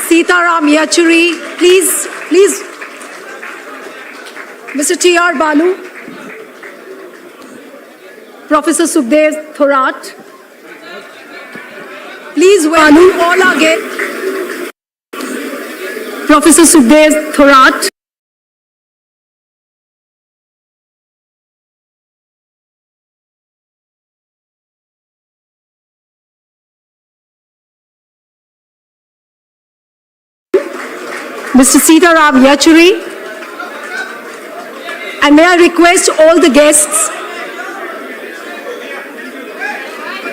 Sitaram Yachuri, please. Mr. T.R. Balu, Professor Sukhdev Thorat, please welcome all our guests. Professor Sukhdev Thorat. Mr. Sitaram Yachuri. And may I request all the guests,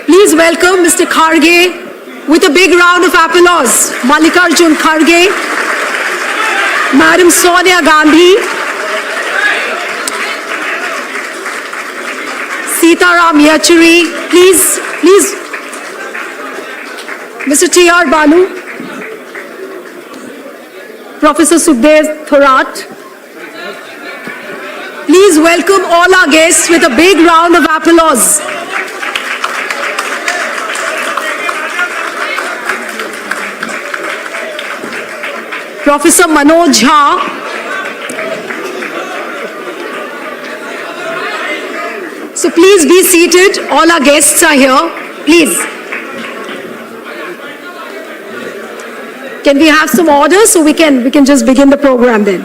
please welcome Mr. Kharge with a big round of applause. Mallikarjun Kharge, Madam Sonia Gandhi, Sitaram Yachuri, please, Mr. T.R. Balu, Professor Sukhdev Thorat. Please welcome all our guests with a big round of applause. Professor Manoj Jha, so please be seated. All our guests are here. Please. Can we have some order so we can just begin the program then?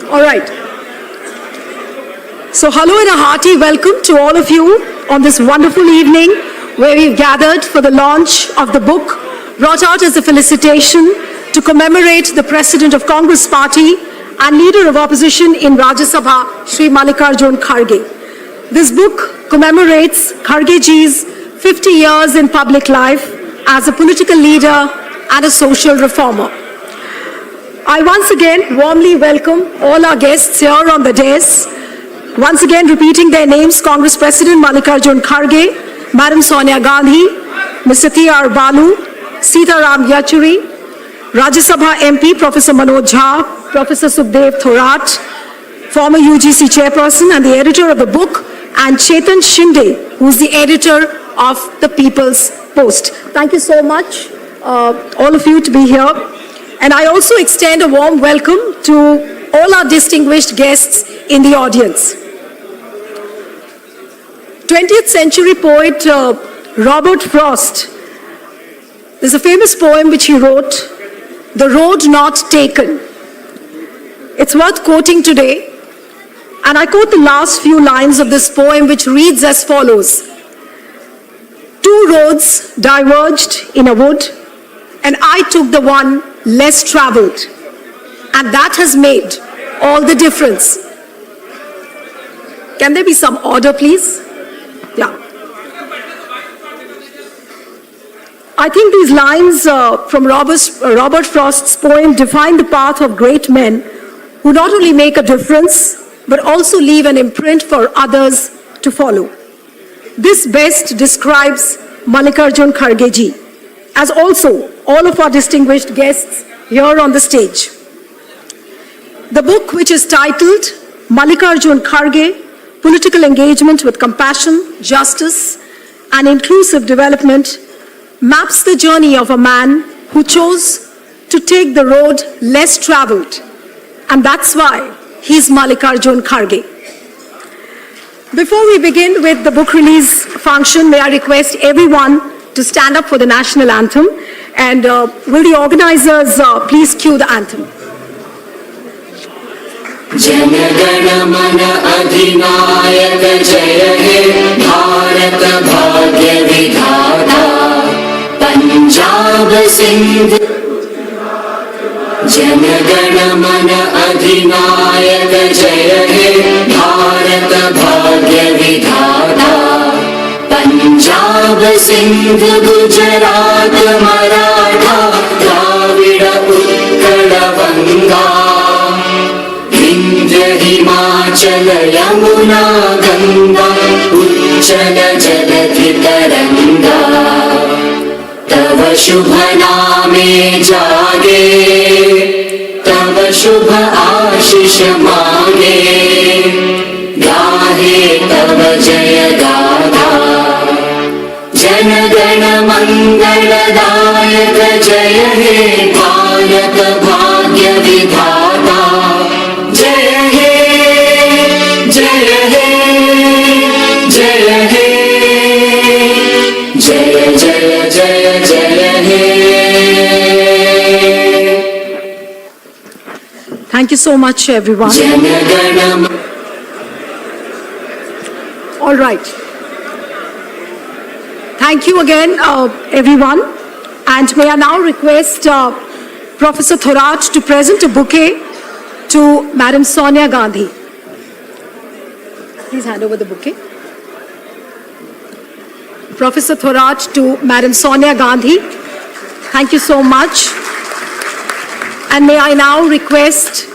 All right. So hello and a hearty welcome to all of you on this wonderful evening where we've gathered for the launch of the book brought out as a felicitation to commemorate the President of Congress Party and Leader of Opposition in Rajya Sabha, Shri Mallikarjun Kharge. This book commemorates Khargeji's 50 years in public life as a political leader and a social reformer. I once again warmly welcome all our guests here on the dais. Once again repeating their names: Congress President Mallikarjun Kharge, Madam Sonia Gandhi, Mr. T.R. Balu, Sitaram Yachuri, Rajya Sabha MP Professor Manoj Jha, Professor Sukhdev Thorat, former UGC chairperson and the editor of the book, and Chetan Shinde, who is the editor of the People's Post. Thank you so much, all of you, to be here. And I also extend a warm welcome to all our distinguished guests in the audience. 20th century poet Robert Frost, there's a famous poem which he wrote, "The Road Not Taken." It's worth quoting today. And I quote the last few lines of this poem, which reads as follows: "Two roads diverged in a wood, and I took the one less traveled, and that has made all the difference." Can there be some order, please? Yeah. I think these lines from Robert Frost's poem define the path of great men who not only make a difference, but also leave an imprint for others to follow. This best describes Mallikarjun Kharge ji, as also all of our distinguished guests here on the stage. The book, which is titled Mallikarjun Kharge, Political Engagement with Compassion, Justice and Inclusive Development, maps the journey of a man who chose to take the road less traveled, and that's why he's Mallikarjun Kharge. Before we begin with the book release function, may I request everyone to stand up for the national anthem, and will the organizers please cue the anthem. Jana Gana मन अधिनायक जय हे भारत भाग्य विधाता पंजाब सिंध। जन गण मन अधिनायक जय हे भारत भाग्य विधाता पंजाब सिंध गुजरात मराठा द्राविड़ उत्कल गंगा विंध्य हिमाचल यमुना गंगा उच्चल जलधि तरंगा तव शुभ नामे जागे तव शुभ आशीष मांगे गाहे तव जय गाथा जन गण मंगलदायक जय हे भारत भाग्य विधाता जय हे जय हे जय हे जय जय जय जय हे. Thank you so much, everyone. All right. Thank you again, everyone. And may I now request Professor Thorat to present a bouquet to Madam Sonia Gandhi. Please hand over the bouquet. Professor Thorat to Madam Sonia Gandhi. Thank you so much. And may I now request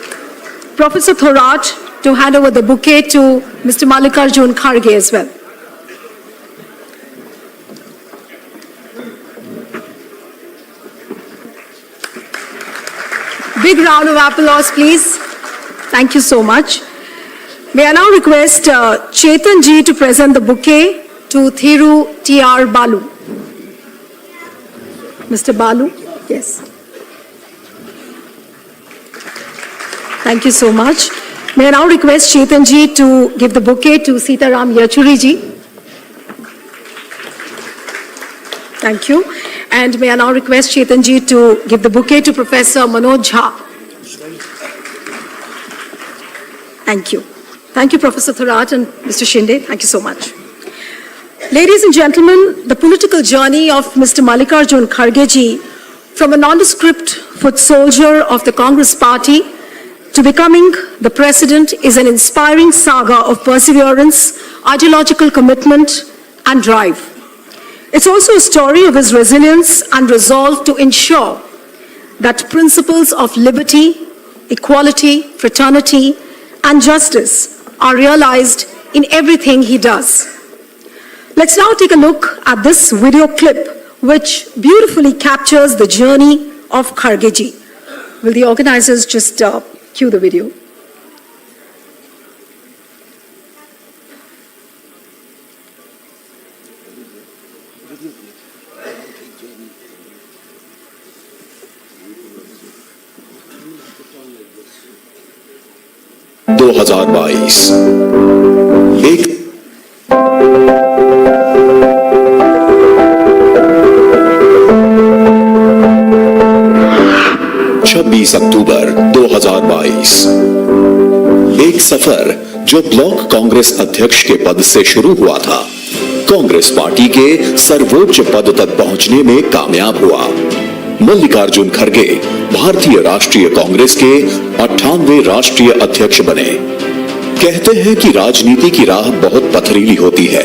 Professor Thorat to hand over the bouquet to Mr. Mallikarjun Kharge as well. Big round of applause, please. Thank you so much. May I now request Chetan ji to present the bouquet to Thiru T.R. Balu. Mr. Balu, yes. Thank you so much. May I now request Chetan ji to give the bouquet to Sitaram Yachuri ji. Thank you. And may I now request Chetan ji to give the bouquet to Professor Manoj Jha. Thank you. Thank you, Professor Thorat and Mr. Shinde. Thank you so much. Ladies and gentlemen, the political journey of Mr. Mallikarjun Kharge ji, from a nondescript foot soldier of the Congress party to becoming the president, is an inspiring saga of perseverance, ideological commitment, and drive. It's also a story of his resilience and resolve to ensure that principles of liberty, equality, fraternity, and justice are realized in everything he does. Let's now take a look at this video clip, which beautifully captures the journey of Kharge ji. Will the organizers just cue the video? एक 26 अक्टूबर 2022 एक सफर जो block Congress अध्यक्ष के पद से शुरू हुआ था, कांग्रेस पार्टी के सर्वोच्च पद तक पहुंचने में कामयाब हुआ। मल्लिकार्जुन खड़गे भारतीय राष्ट्रीय कांग्रेस के 98वें राष्ट्रीय अध्यक्ष बने। कहते हैं कि राजनीति की राह बहुत पथरीली होती है,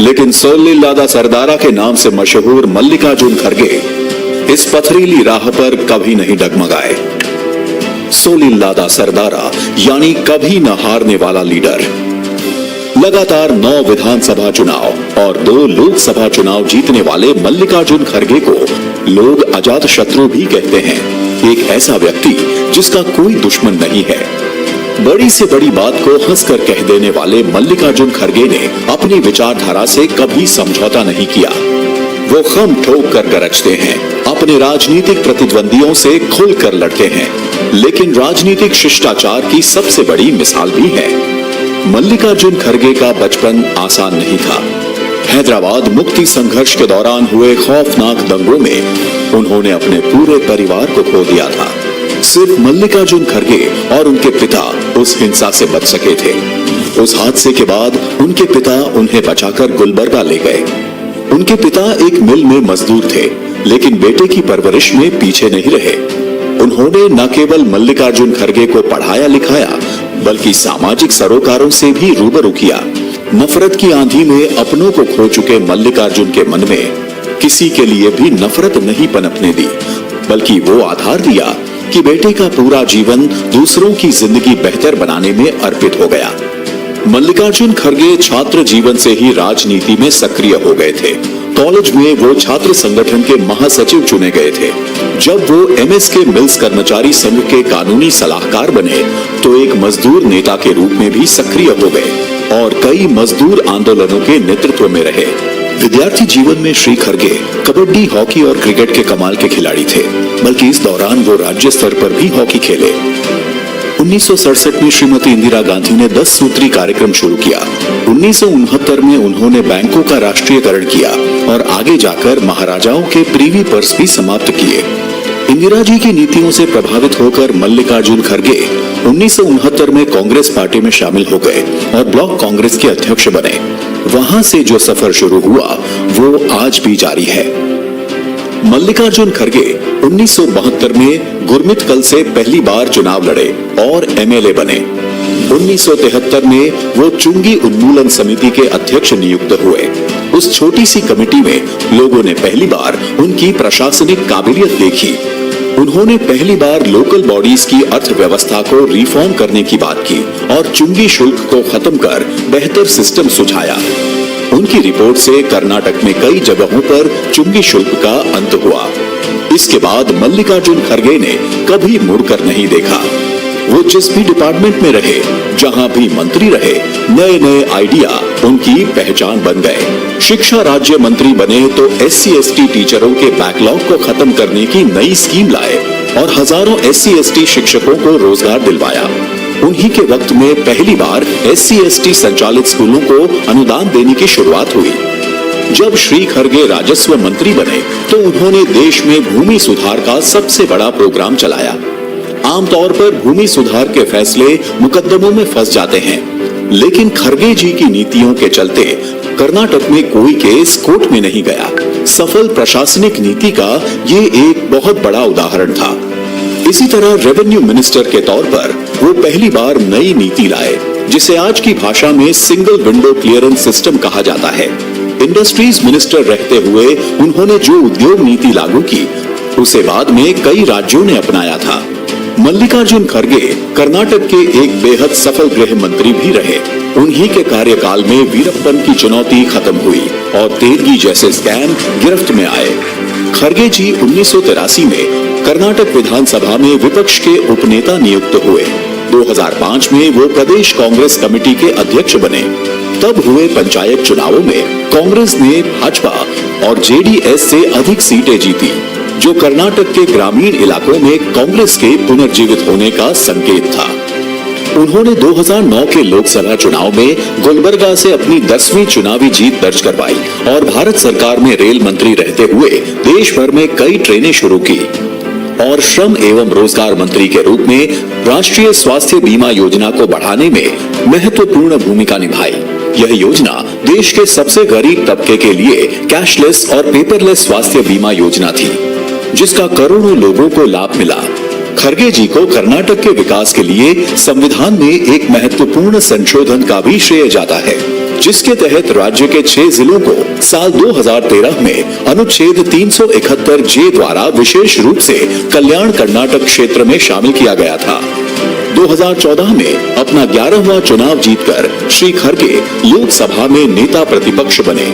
लेकिन सोलिल्लादा सरदारा के नाम से मशहूर मल्लिकार्जुन खड़गे इस पथरीली राह पर कभी नहीं डगमगाए। सोलिल्लादा सरदारा यानी कभी न हारने वाला लीडर। लगातार 9 विधानसभा चुनाव और 2 लोकसभा चुनाव जीतने वाले मल्लिकार्जुन खड़गे को लोग अजात शत्रु भी कहते हैं। एक ऐसा व्यक्ति जिसका कोई दुश्मन नहीं है। बड़ी से बड़ी बात को हंसकर कह देने वाले मल्लिकार्जुन खड़गे ने अपनी विचारधारा से कभी समझौता नहीं किया। वो खम ठोक कर गरजते हैं, अपने राजनीतिक प्रतिद्वंदियों से खुलकर लड़ते हैं, लेकिन राजनीतिक शिष्टाचार की सबसे बड़ी मिसाल भी है। मल्लिकार्जुन खड़गे का बचपन आसान नहीं था। हैदराबाद मुक्ति संघर्ष के दौरान हुए खौफनाक दंगों में उन्होंने अपने पूरे परिवार को खो दिया था। सिर्फ मल्लिकार्जुन खड़गे और उनके पिता उस हिंसा से बच सके थे। उस हादसे के बाद उनके पिता उन्हें बचाकर गुलबर्गा ले गए। उनके पिता एक मिल में मजदूर थे, लेकिन बेटे की परवरिश में पीछे नहीं रहे। उन्होंने न केवल मल्लिकार्जुन खड़गे को पढ़ाया लिखाया, बल्कि सामाजिक सरोकारों से भी रूबरू किया। नफरत की आंधी में अपनों को खो चुके मल्लिकार्जुन के मन में किसी के लिए भी नफरत नहीं पनपने दी, बल्कि वो आधार दिया कि बेटे का पूरा जीवन दूसरों की जिंदगी बेहतर बनाने में अर्पित हो गया। मल्लिकार्जुन खड़गे छात्र जीवन से ही राजनीति में सक्रिय हो गए थे। कॉलेज में वो छात्र संगठन के महासचिव चुने गए थे। जब वो एमएसके मिल्स कर्मचारी संघ के कानूनी सलाहकार बने, तो एक मजदूर नेता के रूप में भी सक्रिय हो गए और कई मजदूर आंदोलनों के नेतृत्व में रहे। विद्यार्थी जीवन में श्री खरगे कबड्डी, हॉकी और क्रिकेट के कमाल के खिलाड़ी थे, बल्कि इस दौरान वो राज्य स्तर पर भी हॉकी खेले। 1967 में श्रीमती इंदिरा गांधी ने 10 सूत्री कार्यक्रम शुरू किया। 1969 में उन्होंने बैंकों का राष्ट्रीयकरण किया और आगे जाकर महाराजाओं के प्रीवी पर्स भी समाप्त किए। इंदिरा जी की नीतियों से प्रभावित होकर मल्लिकार्जुन खरगे 1969 में कांग्रेस पार्टी में शामिल हो गए और ब्लॉक कांग्रेस के अध्यक्ष बने। वहां से जो सफर शुरू हुआ वो आज भी जारी है। मल्लिकार्जुन खरगे 1972 में गुरमितकल से पहली बार चुनाव लड़े और एमएलए बने। 1973 में वो चुंगी उन्मूलन समिति के अध्यक्ष नियुक्त हुए। उस छोटी सी कमेटी में लोगों ने पहली बार उनकी प्रशासनिक काबिलियत देखी। उन्होंने पहली बार लोकल बॉडीज की अर्थव्यवस्था को रिफॉर्म करने की बात की और चुंगी शुल्क को खत्म कर बेहतर सिस्टम सुझाया। उनकी रिपोर्ट से कर्नाटक में कई जगहों पर चुंगी शुल्क का अंत हुआ। इसके बाद मल्लिकार्जुन खरगे ने कभी मुड़कर नहीं देखा। वो जिस भी डिपार्टमेंट में रहे, जहां भी मंत्री रहे, नए नए आइडिया उनकी पहचान बन गए। शिक्षा राज्य मंत्री बने तो SC/ST टीचरों के बैकलॉग को खत्म करने की नई स्कीम लाए और हजारों SC/ST शिक्षकों को रोजगार दिलवाया। उन्हीं के वक्त में पहली बार SC/ST संचालित स्कूलों को अनुदान देने की शुरुआत हुई। जब श्री खरगे राजस्व मंत्री बने तो उन्होंने देश में भूमि सुधार का सबसे बड़ा प्रोग्राम चलाया। आमतौर पर भूमि सुधार के फैसले मुकदमों में फंस जाते हैं, लेकिन खरगे जी की नीतियों के चलते कर्नाटक में कोई केस कोर्ट में नहीं गया। सफल प्रशासनिक नीति का ये एक बहुत बड़ा उदाहरण था। इसी तरह रेवेन्यू मिनिस्टर के तौर पर वो पहली बार नई नीति लाए, जिसे आज की भाषा में सिंगल विंडो क्लियरेंस सिस्टम कहा जाता है। इंडस्ट्रीज मिनिस्टर रहते हुए उन्होंने जो उद्योग नीति लागू की, उसे बाद में कई राज्यों ने अपनाया था। मल्लिकार्जुन खरगे कर्नाटक के एक बेहद सफल गृह मंत्री भी रहे। उन्हीं के कार्यकाल में वीरप्पन की चुनौती खत्म हुई और तेलगी जैसे स्कैम गिरफ्त में आए। खरगे जी 1983 में कर्नाटक विधानसभा में विपक्ष के उपनेता नियुक्त हुए। 2005 में वो प्रदेश कांग्रेस कमेटी के अध्यक्ष बने। तब हुए पंचायत चुनावों में कांग्रेस ने भाजपा और JDS से अधिक सीटें जीती, जो कर्नाटक के ग्रामीण इलाकों में कांग्रेस के पुनर्जीवित होने का संकेत था। उन्होंने 2009 के लोकसभा चुनाव में गुलबर्गा से अपनी 10वीं चुनावी जीत दर्ज करवाई और भारत सरकार में रेल मंत्री रहते हुए देश भर में कई ट्रेनें शुरू की और श्रम एवं रोजगार मंत्री के रूप में राष्ट्रीय स्वास्थ्य बीमा योजना को बढ़ाने में महत्वपूर्ण भूमिका निभाई। यह योजना देश के सबसे गरीब तबके के लिए कैशलेस और पेपरलेस स्वास्थ्य बीमा योजना थी, जिसका करोड़ों लोगों को लाभ मिला। खरगे जी को कर्नाटक के विकास के लिए संविधान में एक महत्वपूर्ण संशोधन का भी श्रेय जाता है, जिसके तहत राज्य के 6 जिलों को साल 2013 में अनुच्छेद 371 जे द्वारा विशेष रूप से कल्याण कर्नाटक क्षेत्र में शामिल किया गया था। 2014 में अपना 11वां चुनाव जीतकर श्री खरगे लोकसभा में नेता प्रतिपक्ष बने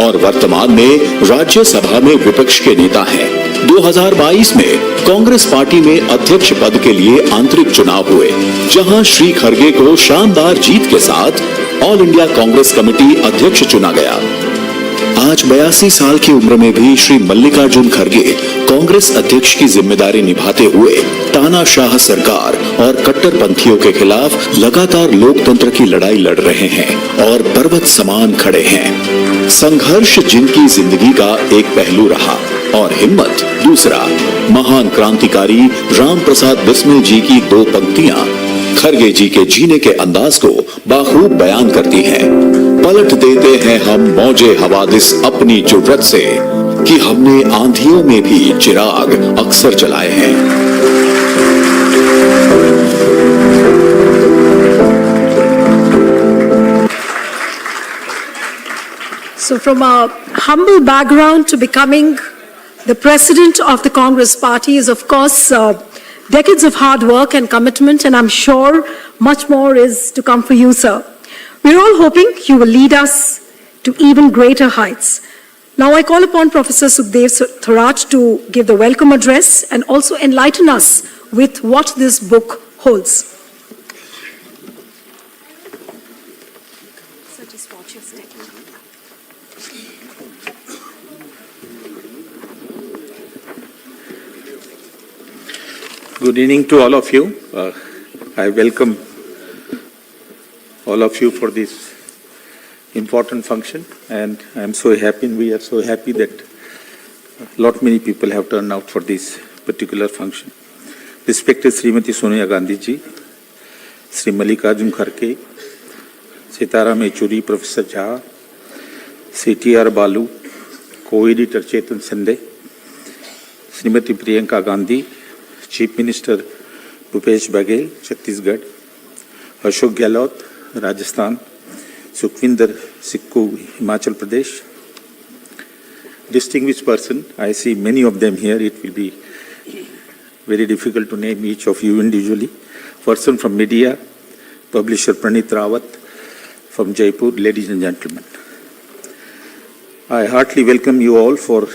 और वर्तमान में राज्यसभा में विपक्ष के नेता हैं। 2022 में कांग्रेस पार्टी में अध्यक्ष पद के लिए आंतरिक चुनाव हुए, जहां श्री खरगे को शानदार जीत के साथ ऑल इंडिया कांग्रेस कमेटी अध्यक्ष चुना गया। आज 82 साल की उम्र में भी श्री मल्लिकार्जुन खरगे कांग्रेस अध्यक्ष की जिम्मेदारी निभाते हुए तानाशाह सरकार और कट्टरपंथियों के खिलाफ लगातार लोकतंत्र की लड़ाई लड़ रहे हैं और पर्वत समान खड़े हैं। संघर्ष जिनकी जिंदगी का एक पहलू रहा और हिम्मत दूसरा। महान क्रांतिकारी राम प्रसाद बिस्मिल जी की 2 पंक्तियां खरगे जी के जीने के अंदाज को बाखूब बयान करती हैं। पलट देते हैं हम मौजे हवादिस अपनी जुर्रत से, कि हमने आंधियों में भी चिराग अक्सर जलाए हैं। So from a humble background to becoming the president of the Congress party is of course decades of hard work and commitment, and I'm sure much more is to come for you, sir. We're all hoping you will lead us to even greater heights. Now I call upon Professor Sukhdev Tharaj to give the welcome address and also enlighten us with what this book holds. So just watch your step. Good evening to all of you. I welcome all of you for this important function, and I'm so happy, and we are so happy that many people have turned out for this particular function. Respected Srimati Sonia Gandhi ji, Shri Mallikarjun Kharge, Sitaram Yechury, Professor Jha, C.T.R. Balu, co-editor Chetan Sande, Srimati Priyanka Gandhi, Chief Minister Bhupesh Baghel, Chhattisgarh, Ashok Gehlot, Rajasthan, Sukhvinder Sikku, Himachal Pradesh. Distinguished person, I see many of them here. It will be very difficult to name each of you individually. Person from media, publisher Pranit Rawat from Jaipur, ladies and gentlemen. I heartily welcome you all for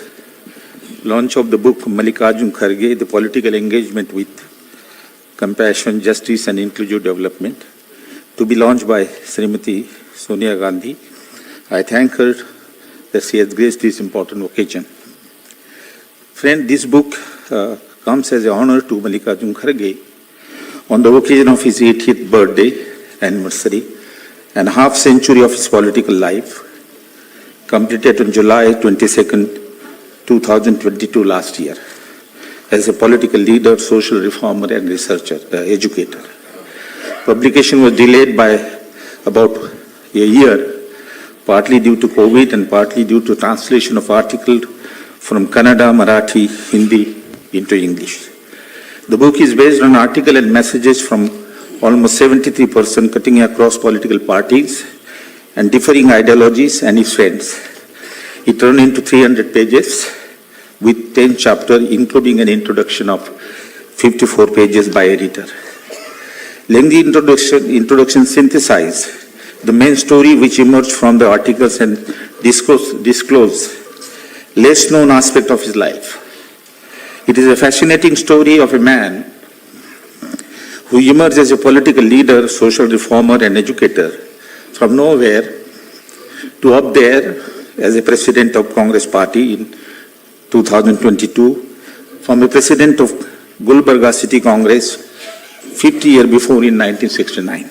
launch of the book Mallikarjun Kharge, The Political Engagement with Compassion, Justice and Inclusive Development, to be launched by Srimati Sonia Gandhi. I thank her that she has graced this important occasion. Friend, this book comes as an honor to Mallikarjun Kharge on the occasion of his 80th birthday anniversary and half century of his political life, completed on July 22nd, 2022 last year, as a political leader, social reformer and researcher, educator. Publication was delayed by about a year, partly due to COVID and partly due to translation of articles from Kannada, Marathi, Hindi into English. The book is based on articles and messages from almost 73 persons cutting across political parties and differing ideologies and its friends. It turned into 300 pages with 10 chapters, including an introduction of 54 pages by editor. Lengthy introduction synthesizes the main story which emerged from the articles and disclose less known aspect of his life. It is a fascinating story of a man who emerged as a political leader, social reformer and educator from nowhere to up there as a president of Congress Party in 2022, from a president of Gulbarga City Congress 50 years before in 1969.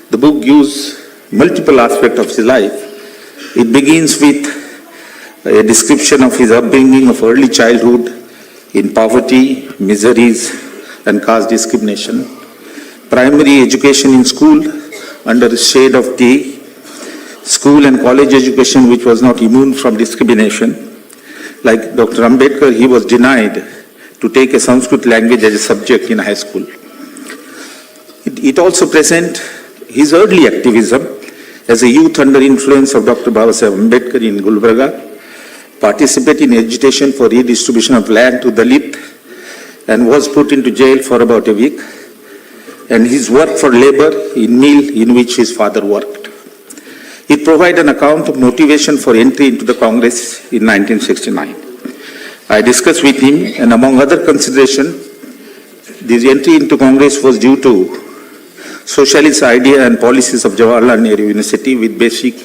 The book gives multiple aspects of his life. It begins with a description of his upbringing of early childhood in poverty, miseries and caste discrimination, primary education in school under the shade of tea, school and college education which was not immune from discrimination. Like Dr. Ambedkar, he was denied to take a Sanskrit language as a subject in high school. It also presents his early activism as a youth under influence of Dr. Babasaheb Ambedkar in Gulbarga, participated in agitation for redistribution of land to Dalit and was put into jail for about a week, and his work for labor in mill in which his father worked. It provides an account of motivation for entry into the Congress in 1969. I discussed with him, and among other considerations, this entry into Congress was due to socialist idea and policies of Jawaharlal Nehru University with basic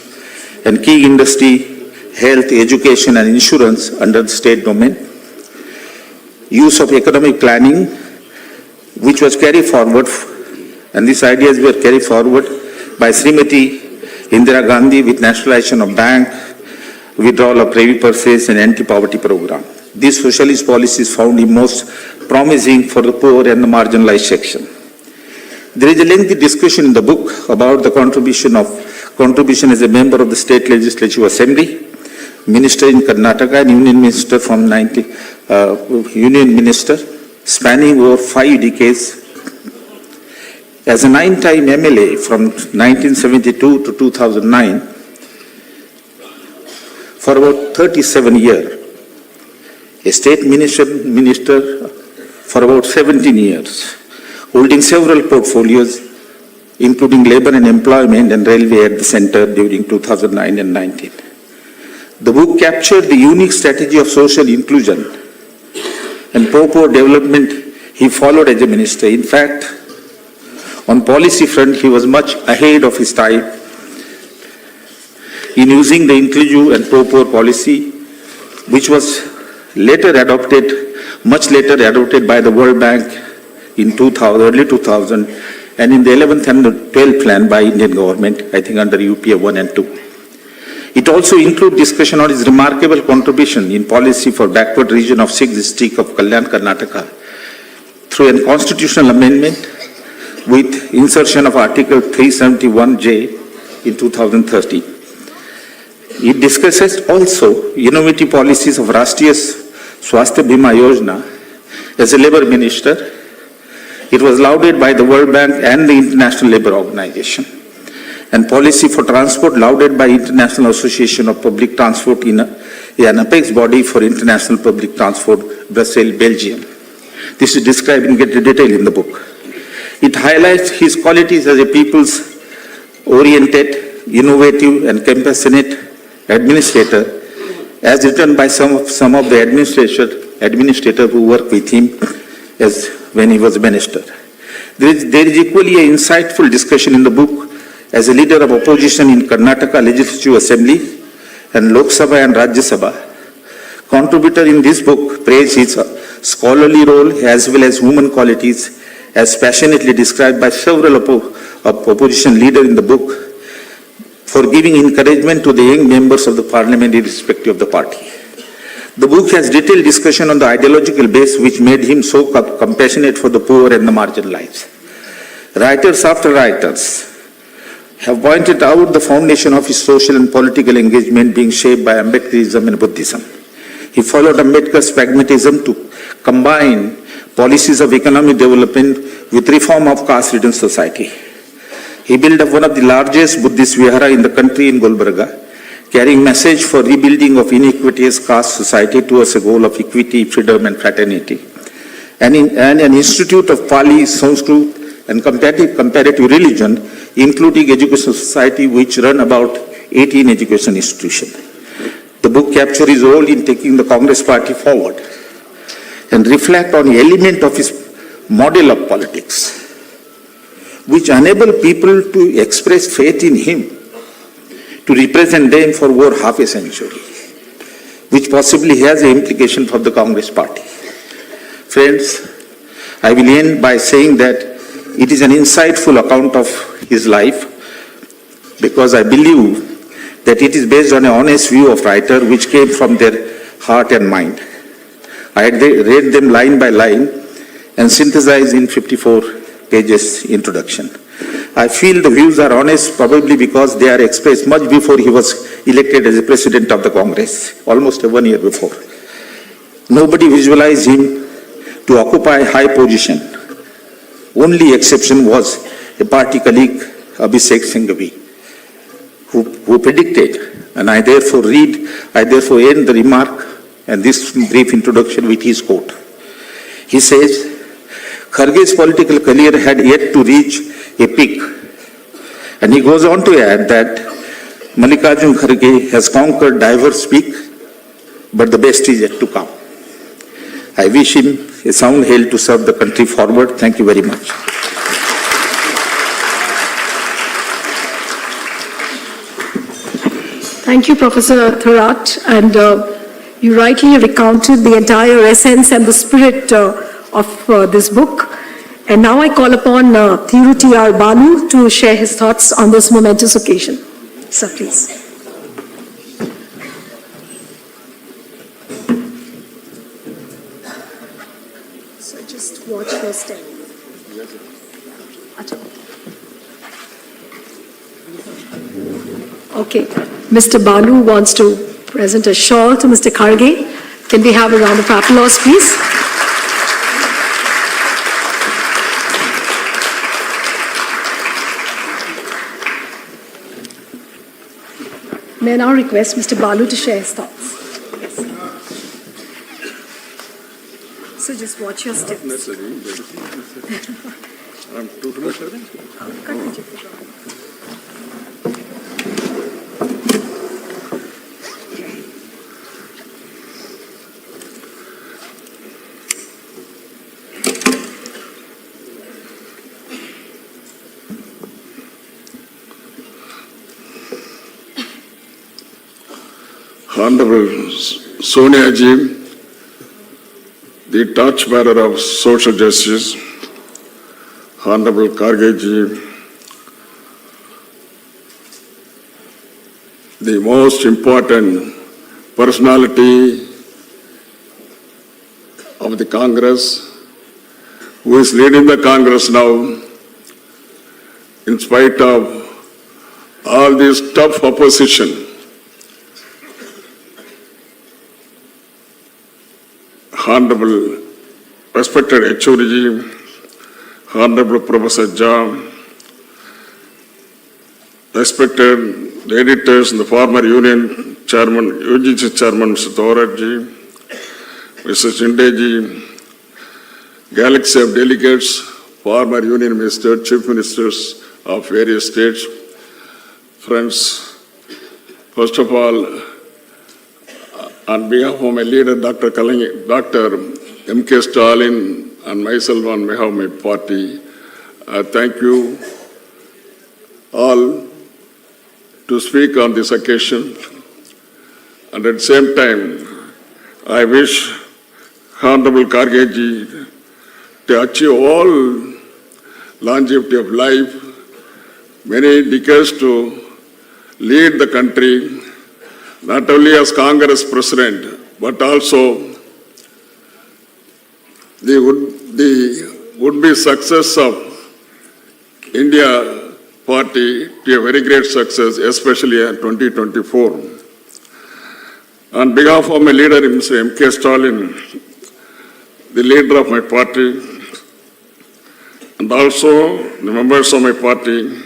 and key industry, health, education and insurance under the state domain, use of economic planning, which was carried forward, and these ideas were carried forward by Srimati Indira Gandhi with nationalization of bank, withdrawal of privy purses and anti-poverty program. These socialist policies found him most promising for the poor and the marginalized section. There is a lengthy discussion in the book about the contribution as a member of the State Legislative Assembly, Minister in Karnataka and Union Minister Union Minister, spanning over 5 decades. As a 9-time MLA from 1972 to 2009, for about 37 years, a state minister for about 17 years, holding several portfolios, including labor and employment and railway at the center during 2009 and 19. The book captured the unique strategy of social inclusion and poor development he followed as a minister. In fact, on policy front, he was much ahead of his time in using the inclusive and pro-poor policy, which was later adopted much later adopted by the World Bank in early 2000, and in the 11th and 12th plan by Indian government, I think under UPA 1 and 2. It also includes discussion on his remarkable contribution in policy for backward region of 6th district of Kalyan, Karnataka, through a constitutional amendment with insertion of Article 371J in 2013. It discusses also innovative policies of Rashtriya Swasthya Bima Yojana as a labor minister. It was lauded by the World Bank and the International Labour Organization. And policy for transport lauded by International Association of Public Transport in an apex body for international public transport, Brussels, Belgium. This is described in great detail in the book. It highlights his qualities as a people's-oriented, innovative and compassionate administrator, as written by some of the administrators who worked with him as when he was minister. There is equally an insightful discussion in the book as a leader of opposition in Karnataka Legislative Assembly and Lok Sabha and Rajya Sabha. Contributor in this book praised his scholarly role as well as human qualities as passionately described by several opposition leaders in the book for giving encouragement to the young members of the parliament irrespective of the party. The book has detailed discussion on the ideological base which made him so compassionate for the poor and the marginalized. Writers after writers have pointed out the foundation of his social and political engagement being shaped by Ambedkarism and Buddhism. He followed Ambedkar's pragmatism to combine policies of economic development with reform of caste-ridden society. He built up one of the largest Buddhist vihara in the country in Gulbarga, carrying message for rebuilding of inequitous caste society towards a goal of equity, freedom and fraternity. And an institute of Pali, Sanskrit and comparative religion, including education society, which run about 18 education institutions. The book captures his role in taking the Congress party forward and reflect on the element of his model of politics, which enable people to express faith in him, to represent them for over half a century, which possibly has an implication for the Congress party. Friends, I will end by saying that it is an insightful account of his life because I believe that it is based on an honest view of writer which came from their heart and mind. I had read them line by line and synthesized in 54 pages introduction. I feel the views are honest probably because they are expressed much before he was elected as a president of the Congress, almost 1 year before. Nobody visualized him to occupy a high position. Only exception was a party colleague, Abhishek Singhvi, who predicted, and I therefore end the remark and this brief introduction with his quote. He says, Kharge's political career had yet to reach a peak. And he goes on to add that Mallikarjun Kharge has conquered diverse peak, but the best is yet to come. I wish him a sound health to serve the country forward. Thank you very much. Thank you, Professor Thorat. And you rightly recounted the entire essence and the spirit of this book. And now I call upon Thiru T.R. Balu to share his thoughts on this momentous occasion. Sir, please. So just watch your step. Okay. Mr. Balu wants to present a shawl to Mr. Kharge. Can we have a round of applause, please? May I now request Mr. Balu to share his thoughts. Yes. So just watch your steps. Honorable Sonia Ji, the the torchbearer of social justice, Honorable Kharge ji, the most important personality of the Congress, who is leading the Congress now, in spite of all this tough opposition. Honorable respected HOD, Honorable Professor Jha, respected the editors and the former Union Chairman, UGC Chairman Mr. Thoratji, Mr. Shindeji, galaxy of delegates, former Union Minister, Chief Ministers of various states, friends, first of all, on behalf of my leader, Dr. M.K. Stalin, and myself on behalf of my party, I thank you all to speak on this occasion. And at the same time, I wish Honorable Kharge ji to achieve all longevity of life, many decades to lead the country, not only as Congress President, but also the would-be success of India Party to a very great success, especially in 2024. On behalf of my leader, Mr. M.K. Stalin, the leader of my party, and also the members of my party,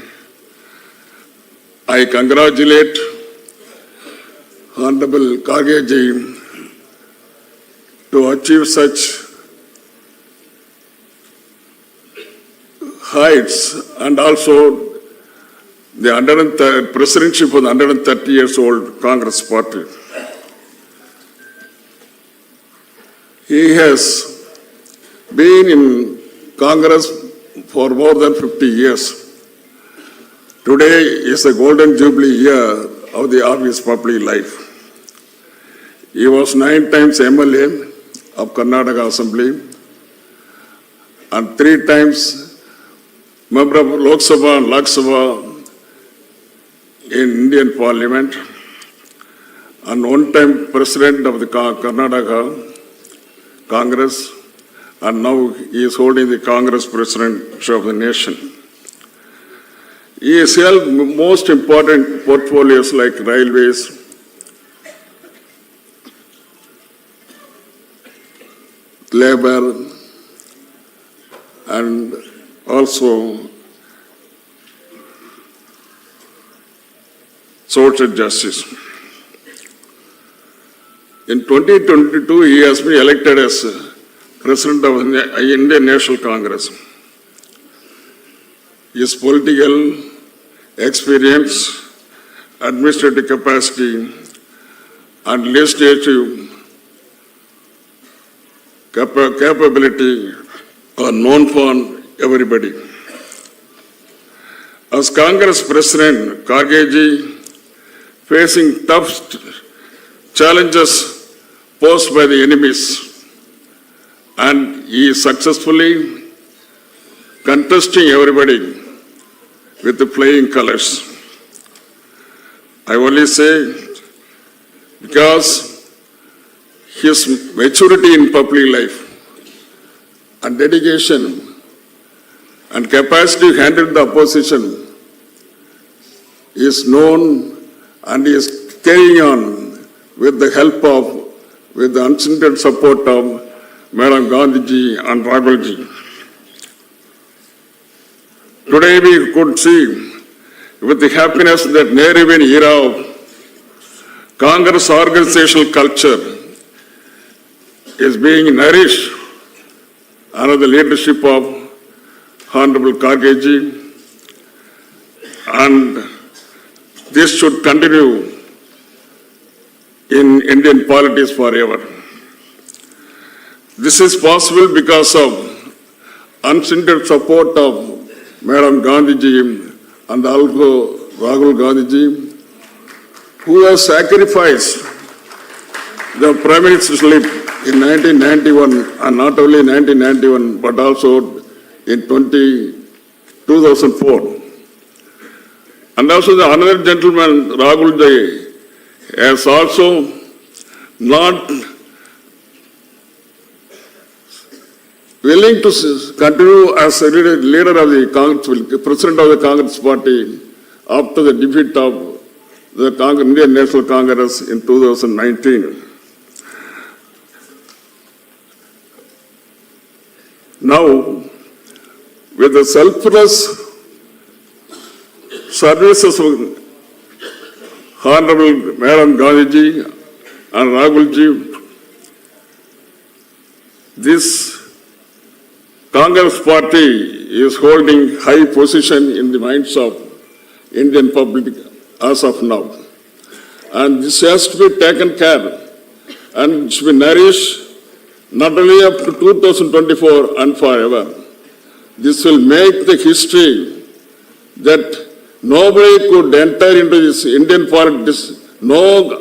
I congratulate Honorable Kharge ji to achieve such heights, and also the presidency for the 130 years old Congress party. He has been in Congress for more than 50 years. Today is a golden jubilee year of the office public life. He was 9 times MLA of Karnataka Assembly and 3 times member of Lok Sabha and Lok Sabha in Indian Parliament, and 1 time president of the Karnataka Congress, and now he is holding the Congress presidency of the nation. He has held most important portfolios like railways, labor, and also social justice. In 2022, he has been elected as President of the Indian National Congress. His political experience, administrative capacity, and legislative capability are known for everybody. As Congress President, Kharge ji, facing tough challenges posed by the enemies, and he is successfully contesting everybody with the flying colors. I only say because his maturity in public life and dedication and capacity to handle the opposition is known, and is carrying on with the help of, with the unstinted support of Madam Gandhi ji and Rahul ji. Today we could see with the happiness that near-even era of Congress organizational culture is being nourished under the leadership of Honorable Kharge ji, and this should continue in Indian politics forever. This is possible because of unstinted support of Madam Gandhi ji and also Rahul Gandhi ji, who has sacrificed the prime ministership in 1991, and not only 1991, but also in 2004. And also the another gentleman, Rahul Jay, has also not willing to continue as a leader of the Congress, president of the Congress party after the defeat of the Indian National Congress in 2019. Now, with the selfless services of Honorable Madam Gandhi and Rahulji, this Congress party is holding high position in the minds of Indian public as of now. And this has to be taken care and should be nourished not only up to 2024 and forever. This will make the history that nobody could enter into this Indian politics, no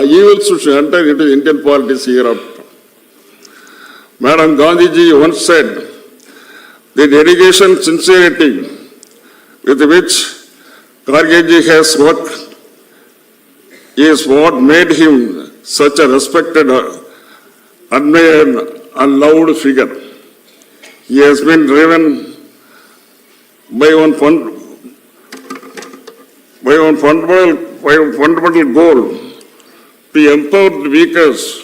evil should enter into the Indian politics hereafter. Madam Gandhiji once said, the dedication, sincerity with which Khargeji has worked is what made him such a respected, admired and loved figure. He has been driven by one fundamental goal to empower the weakest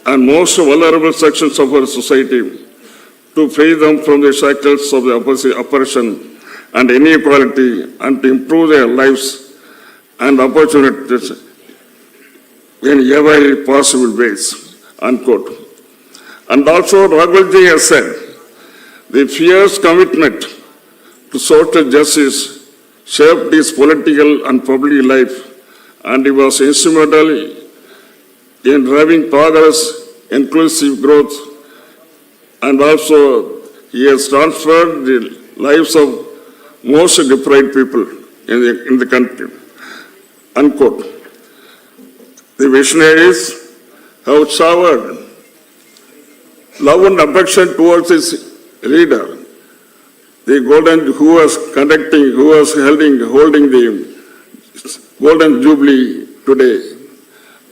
and most vulnerable sections of our society, to free them from the shackles of the oppression and inequality, and to improve their lives and opportunities in every possible ways, unquote. And also, Rahulji has said, the fierce commitment to social justice shaped his political and public life, and he was instrumental in driving progress, inclusive growth, and also he has transferred the lives of most deprived people in the country, unquote. The visionaries have showered love and affection towards his leader, the golden, who was holding the golden jubilee today.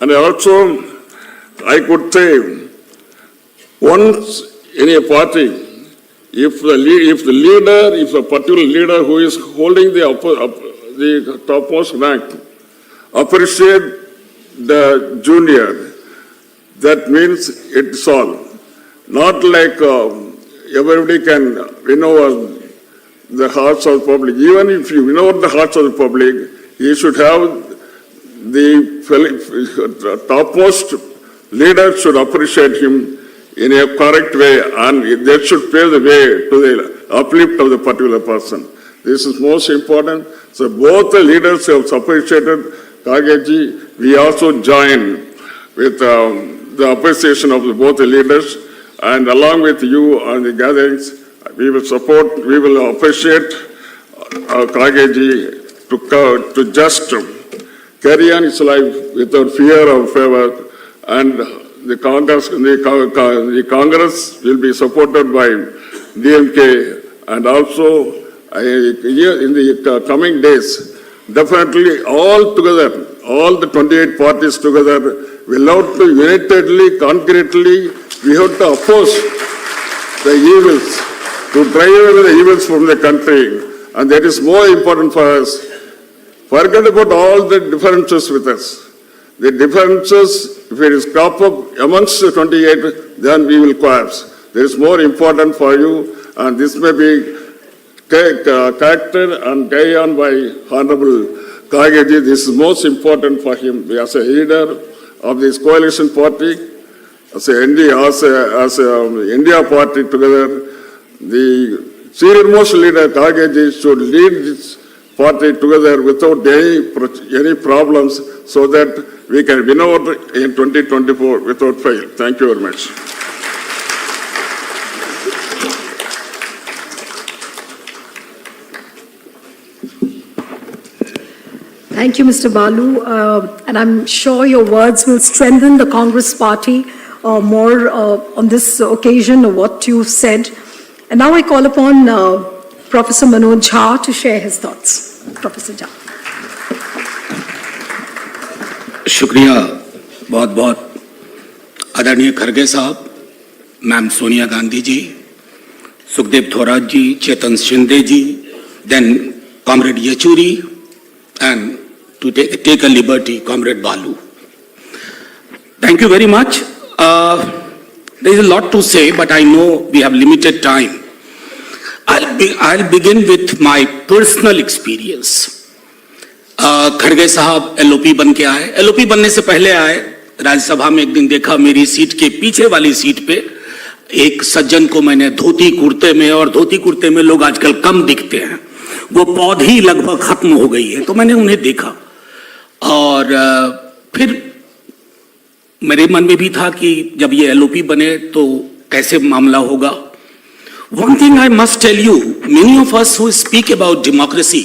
And also, I could say, once in a party, if a particular leader who is holding the topmost rank appreciate the junior, that means it's all. Not like everybody can the hearts of the public. Even if you know the hearts of the public, you should have the topmost leader should appreciate him in a correct way, and they should pave the way to the uplift of the particular person. This is most important. So both the leaders have appreciated Khargeji. We also join with the appreciation of both the leaders, and along with you on the gatherings, we will appreciate Khargeji to just carry on his life without fear or favor, and the Congress will be supported by DMK, and also in the coming days, definitely all together, all the 28 parties together, will have to unitedly, concretely, we have to oppose the evils, to drive away the evils from the country, and that is more important for us. Forget about all the differences with us. The differences, if it is crop up amongst the 28, then we will collapse. That is more important for you, and this may be character and carry on by Honorable Khargeji. This is most important for him as a leader of this coalition party, as a India party together. The senior-most leader Khargeji should lead this party together without any problems, so that we can win over in 2024 without fail. Thank you very much. Thank you, Mr. Balu. And I'm sure your words will strengthen the Congress party more on this occasion of what you said. And now I call upon Professor Manoj Jha to share his thoughts. Professor Jha. शुक्रिया बहुत बहुत आदरणीय खरगे साहब, ma'am Sonia Gandhi ji, Sukhdev Thorat ji, Chetan Shinde ji, then comrade Yechury, and to take a liberty comrade Balu. Thank you very much. There is a lot to say, but I know we have limited time. I'll begin with my personal experience. खड़गे साहब LOP बन के आए. LOP बनने से पहले आए, राज्यसभा में एक दिन देखा मेरी सीट के पीछे वाली सीट पे एक सज्जन को मैंने धोती कुर्ते में, और धोती कुर्ते में लोग आजकल कम दिखते हैं, वो पौधी लगभग खत्म हो गई है, तो मैंने उन्हें देखा. और फिर मेरे मन में भी था कि जब ये एलओपी बने तो कैसे मामला होगा. One thing I must tell you, many of us who speak about democracy,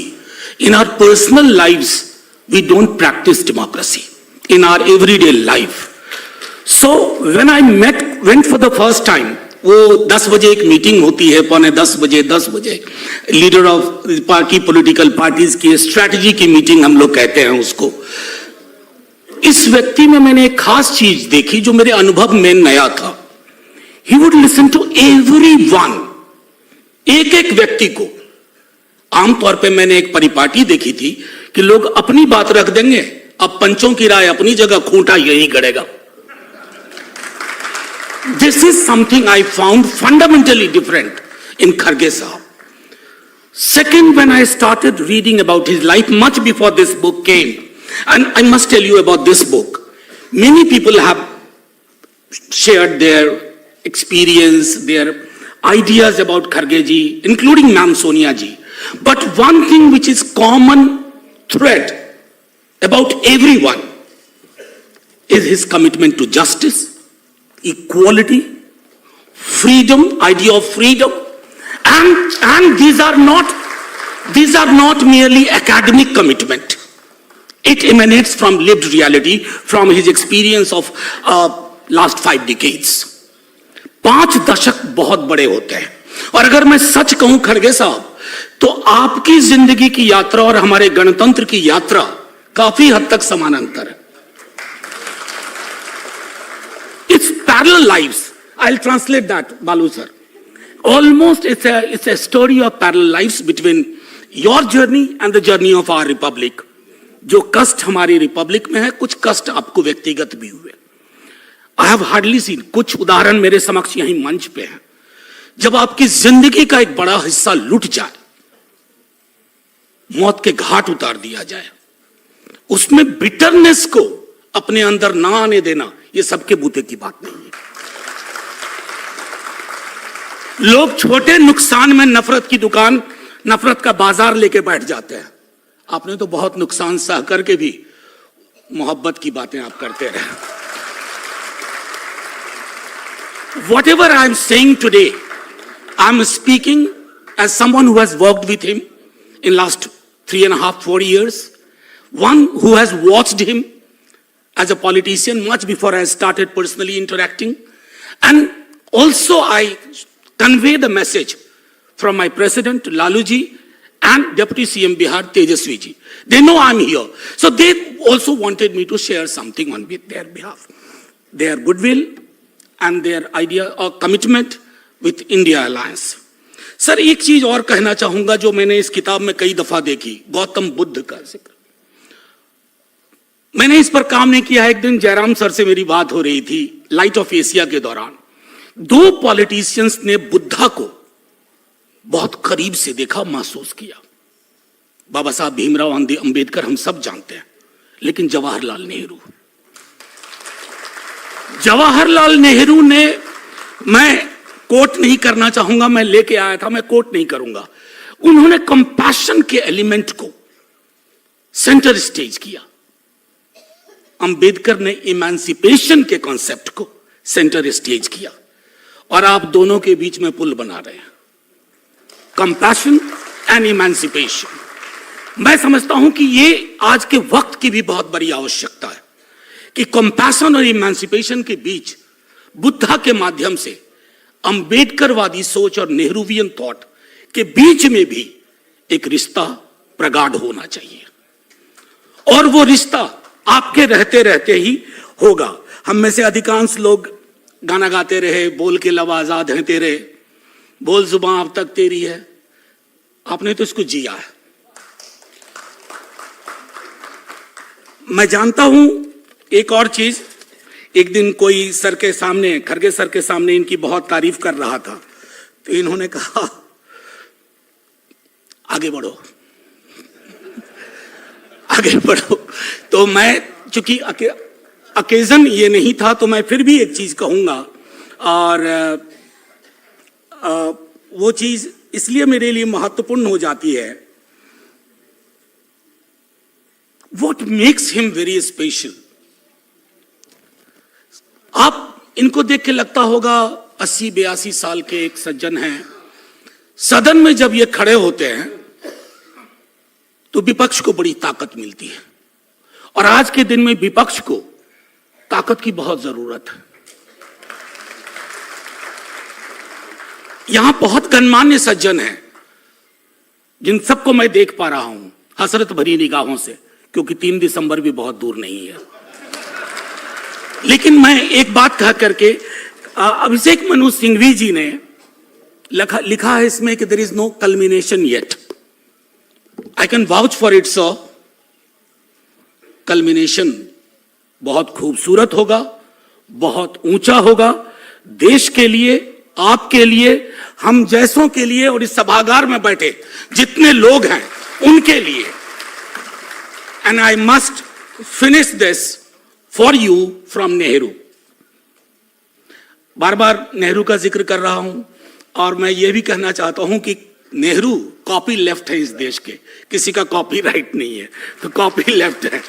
in our personal lives, we don't practice democracy in our everyday life. So when I went for the first time, वो 10 बजे एक meeting होती है, पौने 10 बजे leader of party political parties की strategy की meeting हम लोग कहते हैं उसको. इस व्यक्ति में मैंने एक खास चीज देखी जो मेरे अनुभव में नया था. He would listen to everyone, एक एक व्यक्ति को. आमतौर पे मैंने एक परिपाटी देखी थी कि लोग अपनी बात रख देंगे, अब पंचों की राय अपनी जगह, खूंटा यही गड़ेगा. This is something I found fundamentally different in Kharge Sahab. Second, when I started reading about his life much before this book came, and I must tell you about this book, many people have shared their experience, their ideas about Kharge ji, including Ma'am Sonia ji. But one thing which is common thread about everyone is his commitment to justice, equality, freedom, idea of freedom, and these are not merely academic commitment. It emanates from lived reality, from his experience of last 5 decades. 5 दशक बहुत बड़े होते हैं. और अगर मैं सच कहूं खड़गे साहब, तो आपकी जिंदगी की यात्रा और हमारे गणतंत्र की यात्रा काफी हद तक समानांतर है. It's parallel lives. I'll translate that, Balu sir. Almost it's a story of parallel lives between your journey and the journey of our republic. जो कष्ट हमारी रिपब्लिक में है, कुछ कष्ट आपको व्यक्तिगत भी हुए. आई हैव हार्डली सीन, कुछ उदाहरण मेरे समक्ष यहीं मंच पे हैं. जब आपकी जिंदगी का एक बड़ा हिस्सा लुट जाए, मौत के घाट उतार दिया जाए, उसमें बिटरनेस को अपने अंदर ना आने देना, ये सबके बूते की बात नहीं है. लोग छोटे नुकसान में नफरत की दुकान, नफरत का बाजार लेके बैठ जाते हैं. आपने तो बहुत नुकसान सह करके भी मोहब्बत की बातें आप करते रहे. Whatever I am saying today, I am speaking as someone who has worked with him in last 3.5-4 years, one who has watched him as a politician much before I started personally interacting, and also I convey the message from my president Lalu ji and Deputy CM Bihar Tejaswi ji. They know I'm here. So they also wanted me to share something on their behalf. Their goodwill and their idea or commitment with India Alliance. Sir एक चीज और कहना चाहूंगा जो मैंने इस किताब में कई दफा देखी, गौतम बुद्ध का जिक्र. मैंने इस पर काम नहीं किया है. एक दिन जयराम सर से मेरी बात हो रही थी लाइट ऑफ एशिया के दौरान. 2 पॉलिटिशियंस ने बुद्धा को बहुत करीब से देखा, महसूस किया. बाबा साहब भीमराव अंबेडकर हम सब जानते हैं, लेकिन जवाहरलाल नेहरू ने, मैं कोट नहीं करना चाहूंगा, मैं लेके आया था, मैं कोट नहीं करूंगा, उन्होंने कंपैशन के एलिमेंट को सेंटर स्टेज किया. अंबेडकर ने इमेंसिपेशन के कॉन्सेप्ट को सेंटर स्टेज किया, और आप दोनों के बीच में पुल बना रहे हैं, कंपैशन एंड इमेंसिपेशन. मैं समझता हूं कि ये आज के वक्त की भी बहुत बड़ी आवश्यकता है कि कंपैशन और इमेंसिपेशन के बीच बुद्धा के माध्यम से अंबेडकरवादी सोच और नेहरूवियन थॉट के बीच में भी एक रिश्ता प्रगाढ़ होना चाहिए, और वो रिश्ता आपके रहते रहते ही होगा। हम में से अधिकांश लोग गाना गाते रहे, बोल के लब आजाद हैं तेरे, बोल जुबान अब तक तेरी है। आपने तो इसको जिया है। मैं जानता हूं एक और चीज, एक दिन कोई सर के सामने, खरगे सर के सामने इनकी बहुत तारीफ कर रहा था, तो इन्होंने कहा आगे बढ़ो, आगे बढ़ो। तो मैं, चूंकि अकेजन ये नहीं था, तो मैं फिर भी एक चीज कहूंगा, और वो चीज इसलिए मेरे लिए महत्वपूर्ण हो जाती है। What makes him very special? आप इनको देख के लगता होगा 80-82 साल के एक सज्जन हैं। सदन में जब ये खड़े होते हैं तो विपक्ष को बड़ी ताकत मिलती है, और आज के दिन में विपक्ष को ताकत की बहुत जरूरत है। यहां बहुत गणमान्य सज्जन हैं जिन सबको मैं देख पा रहा हूं हसरत भरी निगाहों से, क्योंकि 3 दिसंबर भी बहुत दूर नहीं है। लेकिन मैं एक बात कह करके, अभिषेक मनु सिंघवी जी ने लिखा है इसमें कि there is no culmination yet. I can vouch for it sir. Culmination बहुत खूबसूरत होगा, बहुत ऊंचा होगा, देश के लिए, आपके लिए, हम जैसों के लिए, और इस सभागार में बैठे जितने लोग हैं उनके लिए। And I must finish this for you from Nehru. बार बार नेहरू का जिक्र कर रहा हूं, और मैं ये भी कहना चाहता हूं कि नेहरू कॉपी लेफ्ट है इस देश के, किसी का कॉपी राइट नहीं है, तो कॉपी लेफ्ट है।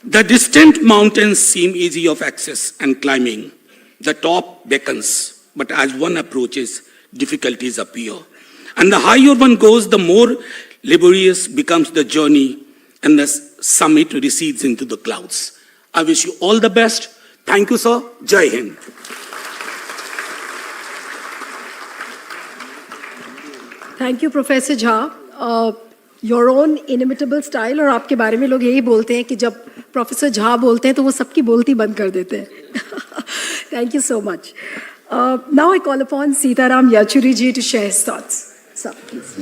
The distant mountains seem easy of access and climbing. The top beckons, but as one approaches, difficulties appear. And the higher one goes, the more laborious becomes the journey, and the summit recedes into the clouds. I wish you all the best. Thank you, sir. Jai Hind. Thank you, Professor Jha. Your own inimitable style, और आपके बारे में लोग यही बोलते हैं कि जब प्रोफेसर झा बोलते हैं तो वो सबकी बोलती बंद कर देते हैं। Thank you so much. Now I call upon Sitaram Yachuri ji to share his thoughts. Sir, please.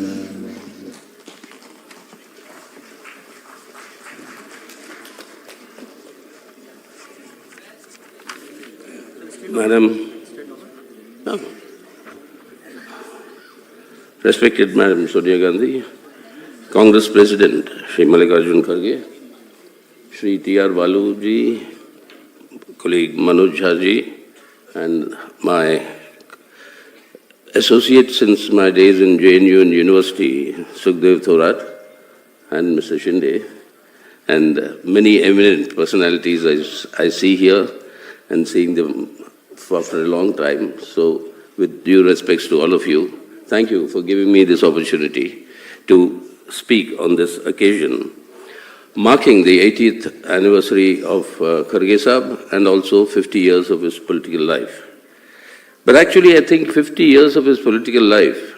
Madam, respected Madam Sonia Gandhi, Congress President Shri Mallikarjun Kharge, Shri T.R. Balu ji, colleague Manoj Jha ji, and my associate since my days in JNU and University, Sukhdev Thorat, and Mr. Shinde, and many eminent personalities I see here, and seeing them after a long time. So, with due respects to all of you, thank you for giving me this opportunity to speak on this occasion, marking the 80th anniversary of Kharge Sahab and also 50 years of his political life. But actually, I think 50 years of his political life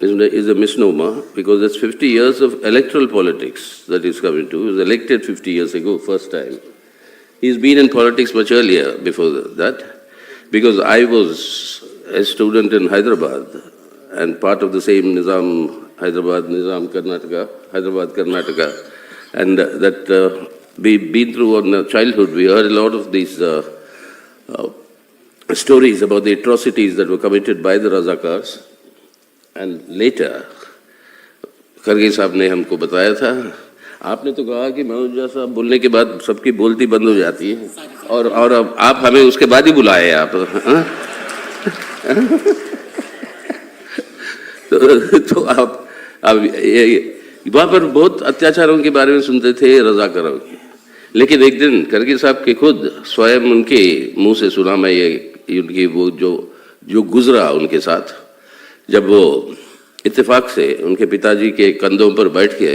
is a misnomer, because that's 50 years of electoral politics that he's come into. He was elected 50 years ago, first time. He's been in politics much earlier before that, because I was a student in Hyderabad and part of the same Nizam, Hyderabad, Nizam, Karnataka, and that we've been through on childhood. We heard a lot of these stories about the atrocities that were committed by the Razakars, and later Kharge साहब ने हमको बताया था। आपने तो कहा कि मनोज साहब बोलने के बाद सबकी बोलती बंद हो जाती है, और अब आप हमें उसके बाद ही बुलाए आप। तो आप वहाँ पर बहुत अत्याचारों के बारे में सुनते थे, रजाकारों के, लेकिन एक दिन खरगे साहब के खुद स्वयं उनके मुंह से सुना मैं ये उनकी वो जो गुजरा उनके साथ, जब वो इत्तेफाक से उनके पिताजी के कंधों पर बैठ के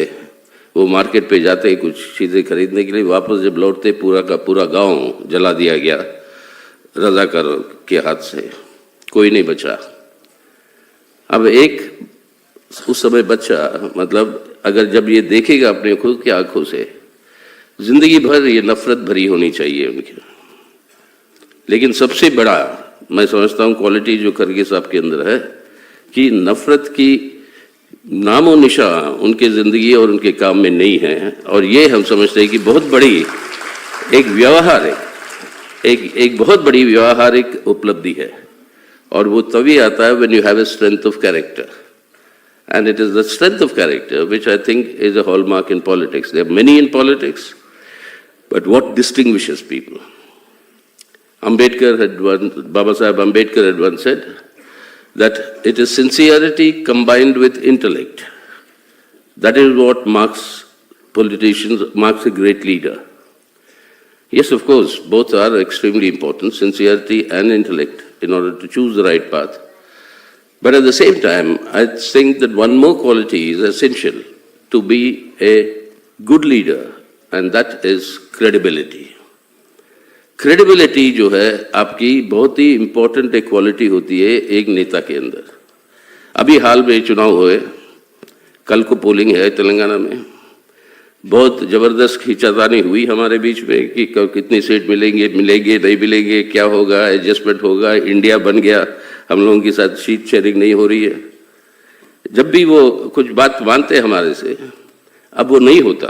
वो मार्केट पे जाते कुछ चीज़ें खरीदने के लिए, वापस जब लौटते पूरा का पूरा गांव जला दिया गया। रजाकारों के हाथ से, कोई नहीं बचा। अब एक उस समय बच्चा, मतलब अगर जब ये देखेगा अपने खुद की आंखों से, जिंदगी भर ये नफरत भरी होनी चाहिए उनकी। लेकिन सबसे बड़ा मैं समझता हूँ क्वालिटी जो खरगे साहब के अंदर है कि नफरत की नामो निशान उनके जिंदगी और उनके काम में नहीं है। और ये हम समझते हैं कि बहुत बड़ी एक व्यवहारिक एक बहुत बड़ी व्यवहारिक उपलब्धि है। और वो तभी आता है when you have a strength of character. And it is the strength of character which I think is a hallmark in politics. There are many in politics, but what distinguishes people? Baba Sahib Ambedkar had once said that it is sincerity combined with intellect. That is what marks a great leader. Yes, of course, both are extremely important, sincerity and intellect, in order to choose the right path. But at the same time, I think that one more quality is essential to be a good leader, and that is credibility. Credibility जो है आपकी बहुत ही important एक quality होती है एक नेता के अंदर। अभी हाल में चुनाव हुए, कल को पोलिंग है तेलंगाना में, बहुत ज़बरदस्त खींचातानी हुई हमारे बीच में कि कितनी सीट मिलेंगे नहीं मिलेंगे, क्या होगा, एडजस्टमेंट होगा, इंडिया बन गया, हम लोगों के साथ सीट शेयरिंग नहीं हो रही है। जब भी वो कुछ बात मानते हैं हमारे से, अब वो नहीं होता,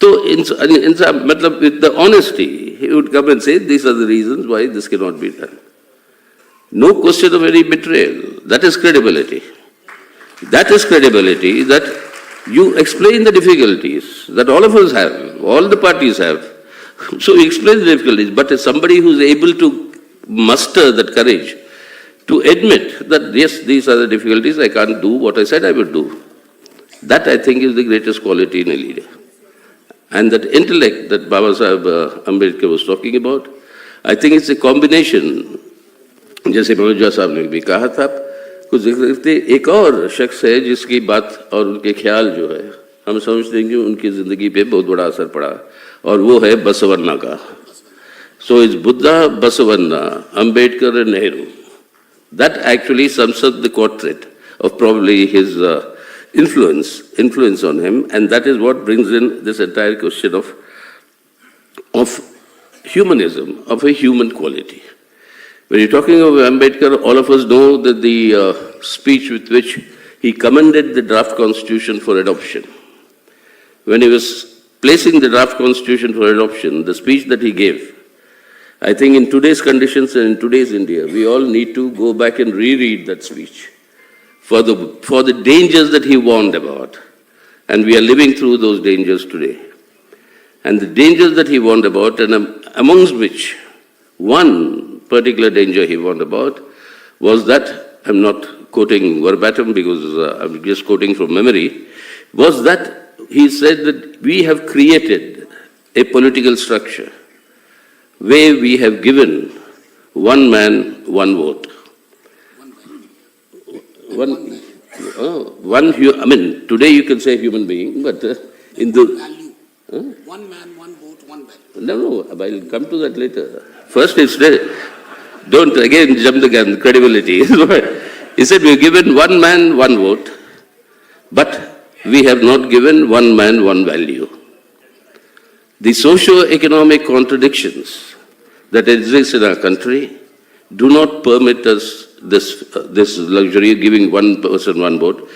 तो इंसान मतलब with the honesty he would come and say these are the reasons why this cannot be done. No question of any betrayal. That is credibility. That is credibility, that you explain the difficulties that all of us have, all the parties have. So you explain the difficulties, but as somebody who is able to muster that courage to admit that yes, these are the difficulties, I can't do what I said I would do. That I think is the greatest quality in a leader. And that intellect that Baba Sahib Ambedkar was talking about, I think it's a combination, जैसे मनोजा साहब ने भी कहा था, कुछ देखते एक और शख्स है जिसकी बात और उनके ख्याल जो है हम समझते हैं कि उनकी जिंदगी पे बहुत बड़ा असर पड़ा, और वो है बसवन्ना का। So it's Buddha, Basavanna, Ambedkar and Nehru. That actually sums up the portrait of probably his influence on him, and that is what brings in this entire question of humanism, of a human quality. When you're talking of Ambedkar, all of us know that the speech with which he commended the draft constitution for adoption. When he was placing the draft constitution for adoption, the speech that he gave, I think in today's conditions and in today's India, we all need to go back and reread that speech for the dangers that he warned about. And we are living through those dangers today. And the dangers that he warned about, and amongst which one particular danger he warned about was that, I'm not quoting verbatim because I'm just quoting from memory, was that he said that we have created a political structure where we have given one man, one vote. Today you can say human being, but in the... One man, one vote, one ballot. No, I'll come to that later. First it's... Don't again jump the gun, credibility. He said we've given one man, one vote, but we have not given one man, one value. The socio-economic contradictions that exist in our country do not permit us this luxury of giving one person, one vote.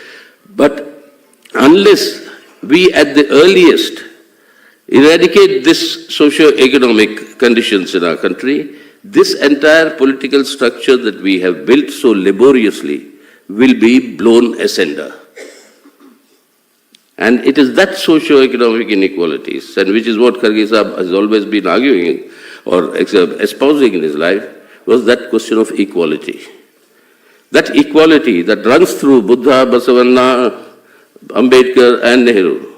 But unless we at the earliest eradicate this socio-economic conditions in our country, this entire political structure that we have built so laboriously will be blown asunder. And it is that socio-economic inequalities, and which is what Kharge Sahib has always been arguing or espousing in his life, was that question of equality. That equality that runs through Buddha, Basavanna, Ambedkar and Nehru.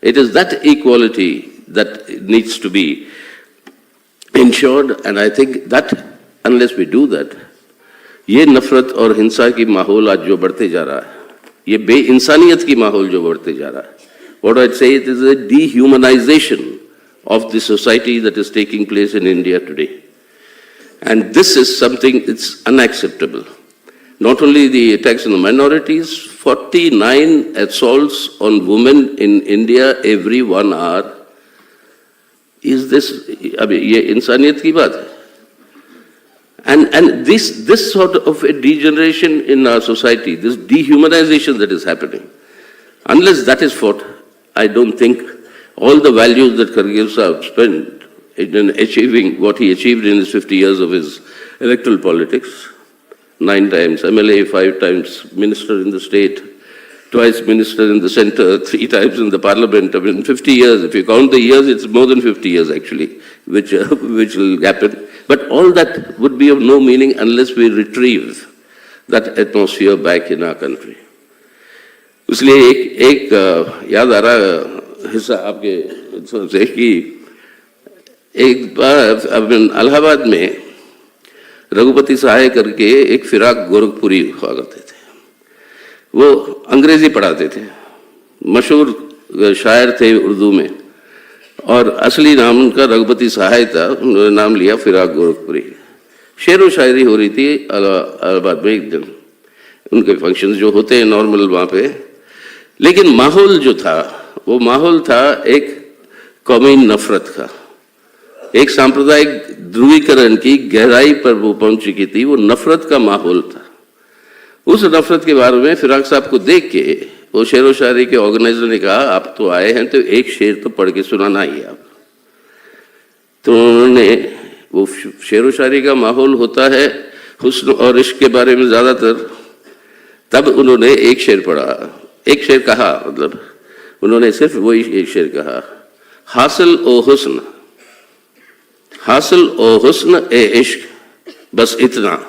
It is that equality that needs to be ensured, and I think that unless we do that, ये नफरत और हिंसा की माहौल आज जो बढ़ते जा रहा है, ये बेइंसानियत की माहौल जो बढ़ते जा रहा है, what I'd say it is a dehumanization of the society that is taking place in India today. And this is something, it's unacceptable. Not only the attacks on the minorities, 49 assaults on women in India every 1 hour. Is this, ये इंसानियत की बात है? And this sort of a degeneration in our society, this dehumanization that is happening, unless that is fought, I don't think all the values that Kharge Sahab spent in achieving what he achieved in his 50 years of his electoral politics, 9 times MLA, 5 times minister in the state, twice minister in the center, 3 times in the parliament. I mean, 50 years, if you count the years, it's more than 50 years actually, which will happen. But all that would be of no meaning unless we retrieve that atmosphere back in our country. इसलिए एक याद आ रहा हिस्सा आपके से कि एक बार इलाहाबाद में रघुपति सहाय करके एक फिराक गोरखपुरी हुआ करते थे। वो अंग्रेजी पढ़ाते थे, मशहूर शायर थे उर्दू में, और असली नाम उनका रघुपति सहाय था, उन्होंने नाम लिया फिराक गोरखपुरी। शेर व शायरी हो रही थी इलाहाबाद में एक दिन, उनके फंक्शंस जो होते हैं नॉर्मल वहाँ पे, लेकिन माहौल जो था वो माहौल था एक कौमी नफरत का, एक सांप्रदायिक ध्रुवीकरण की गहराई पर वो पहुंच चुकी थी, वो नफरत का माहौल था। उस नफरत के बारे में फिराक साहब को देख के वो शेर व शायरी के ऑर्गेनाइजर ने कहा, आप तो आए हैं तो एक शेर तो पढ़ के सुनाना ही आप। तो उन्होंने, वो शेर व शायरी का माहौल होता है हुस्न और इश्क के बारे में ज़्यादातर, तब उन्होंने एक शेर पढ़ा, एक शेर कहा, मतलब उन्होंने सिर्फ वही एक शेर कहा, हासिल ओ हुस्न, हासिल ओ हुस्न ए इश्क, बस इतना,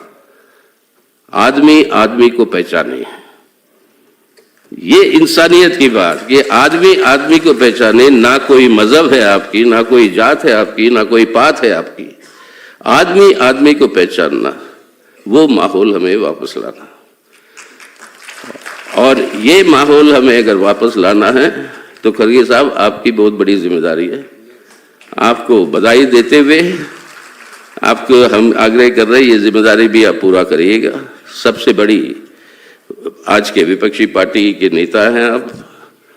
आदमी आदमी को पहचाने। ये इंसानियत की बात कि आदमी आदमी को पहचाने, ना कोई मजहब है आपकी, ना कोई जात है आपकी, ना कोई पात है आपकी, आदमी आदमी को पहचानना, वो माहौल हमें वापस लाना। और ये माहौल हमें अगर वापस लाना है तो खरगे साहब आपकी बहुत बड़ी जिम्मेदारी है। आपको बधाई देते हुए आपको हम आग्रह कर रहे हैं, ये जिम्मेदारी भी आप पूरा करिएगा। सबसे बड़ी आज के विपक्षी पार्टी के नेता हैं आप,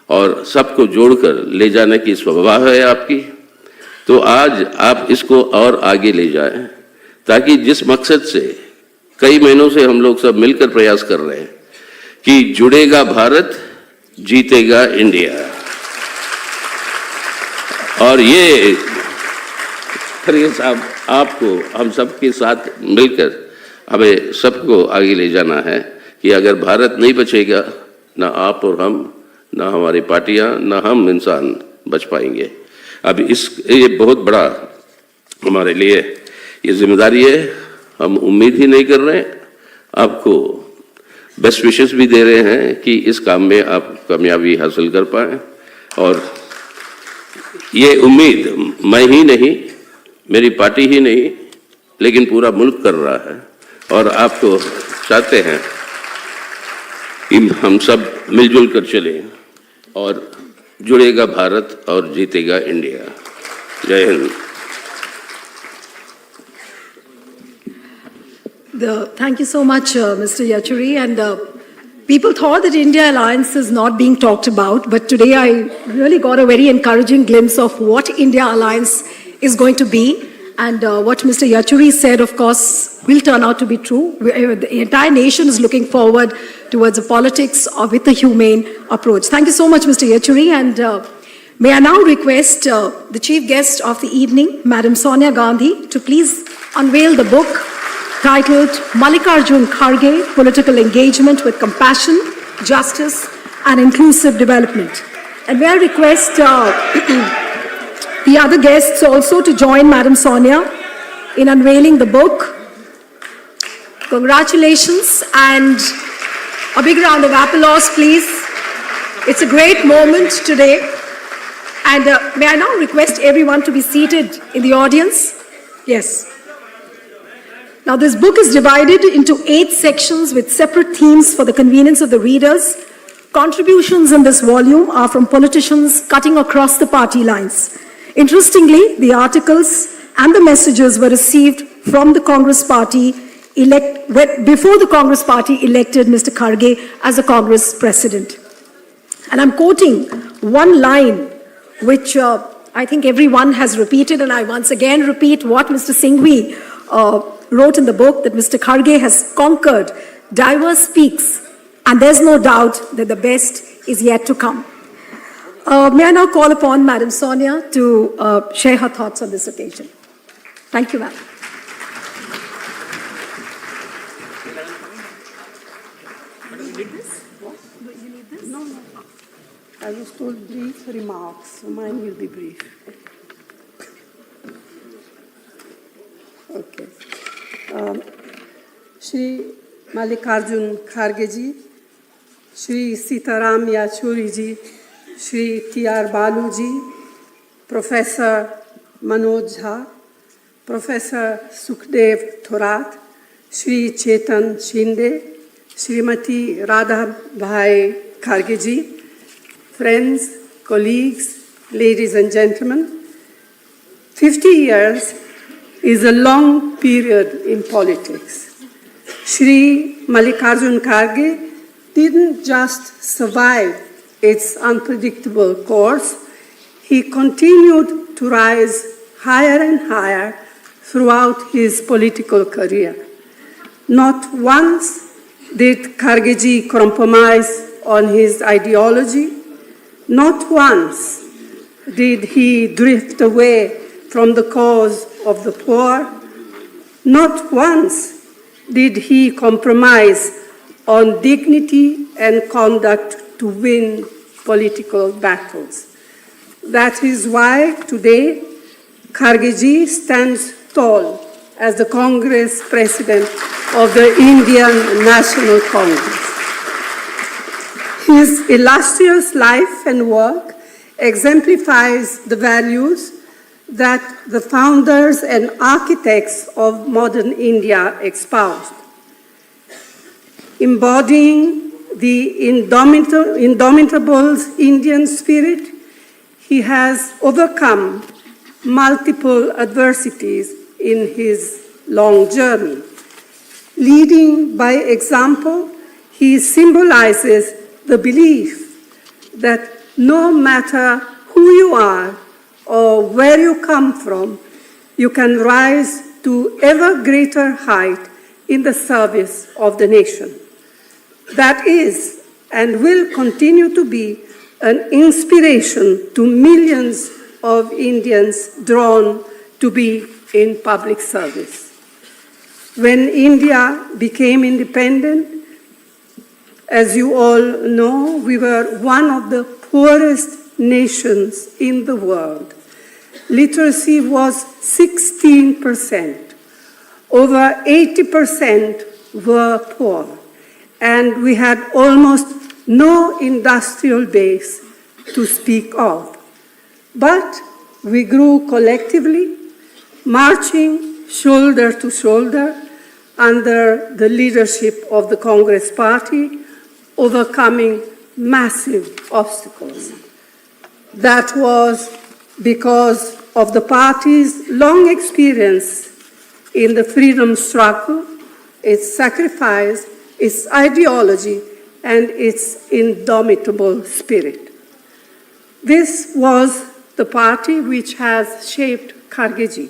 और सबको जोड़कर ले जाने की स्वभाव है आपकी, तो आज आप इसको और आगे ले जाएं, ताकि जिस मकसद से कई महीनों से हम लोग सब मिलकर प्रयास कर रहे हैं कि जुड़ेगा भारत, जीतेगा इंडिया, और ये खरगे साहब आपको हम सबके साथ मिलकर हमें सबको आगे ले जाना है कि अगर भारत नहीं बचेगा, ना आप और हम, ना हमारी पार्टियां, ना हम इंसान बच पाएंगे। अब ये बहुत बड़ा हमारे लिए ये जिम्मेदारी है। हम उम्मीद ही नहीं कर रहे हैं, आपको बेस्ट विशेस भी दे रहे हैं कि इस काम में आप कामयाबी हासिल कर पाएं, और ये उम्मीद मैं ही नहीं, मेरी पार्टी ही नहीं, लेकिन पूरा मुल्क कर रहा है, और आपको चाहते हैं कि हम सब मिलजुल कर चलें और जुड़ेगा भारत और जीतेगा इंडिया। जय Hind. Thank you so much, Mr. Yachuri. And people thought that India Alliance is not being talked about, but today I really got a very encouraging glimpse of what India Alliance is going to be. And what Mr. Yachuri said, of course, will turn out to be true. The entire nation is looking forward towards a politics with a humane approach. Thank you so much, Mr. Yachuri. And may I now request the chief guest of the evening, Madam Sonia Gandhi, to please unveil the book titled Mallikarjun Kharge, Political Engagement with Compassion, Justice and Inclusive Development. And may I request the other guests also to join Madam Sonia in unveiling the book. Congratulations and a big round of applause, please. It's a great moment today. And may I now request everyone to be seated in the audience? Yes. Now this book is divided into 8 sections with separate themes for the convenience of the readers. Contributions in this volume are from politicians cutting across the party lines. Interestingly, the articles and the messages were received from the Congress Party before the Congress Party elected Mr. Kharge as a Congress president. And I'm quoting one line which I think everyone has repeated, and I once again repeat what Mr. Singhvi wrote in the book, that Mr. Kharge has conquered diverse peaks, and there's no doubt that the best is yet to come. May I now call upon Madam Sonia to share her thoughts on this occasion. Thank you, Madam. I was told brief remarks, so mine will be brief. Okay. Shri Mallikarjun Kharge ji, Shri Sitaram Yachuri ji, Shri T.R. Balu ji, Professor Manoj Jha, Professor Sukhdev Thorat, Shri Chetan Shinde, Srimati Radha Bhai Kharge ji, friends, colleagues, ladies and gentlemen, 50 years is a long period in politics. Shri Mallikarjun Kharge didn't just survive its unpredictable course, he continued to rise higher and higher throughout his political career. Not once did Kharge ji compromise on his ideology. Not once did he drift away from the cause of the poor. Not once did he compromise on dignity and conduct to win political battles. That is why today Kharge ji stands tall as the Congress President of the Indian National Congress. His illustrious life and work exemplifies the values that the founders and architects of modern India espoused. Embodying the indomitable Indian spirit, he has overcome multiple adversities in his long journey. Leading by example, he symbolizes the belief that no matter who you are or where you come from, you can rise to ever greater height in the service of the nation. That is and will continue to be an inspiration to millions of Indians drawn to be in public service. When India became independent, as you all know, we were one of the poorest nations in the world. Literacy was 16%. Over 80% were poor. And we had almost no industrial base to speak of. But we grew collectively, marching shoulder to shoulder under the leadership of the Congress Party, overcoming massive obstacles. That was because of the party's long experience in the freedom struggle, its sacrifice, its ideology, and its indomitable spirit. This was the party which has shaped Kharge ji.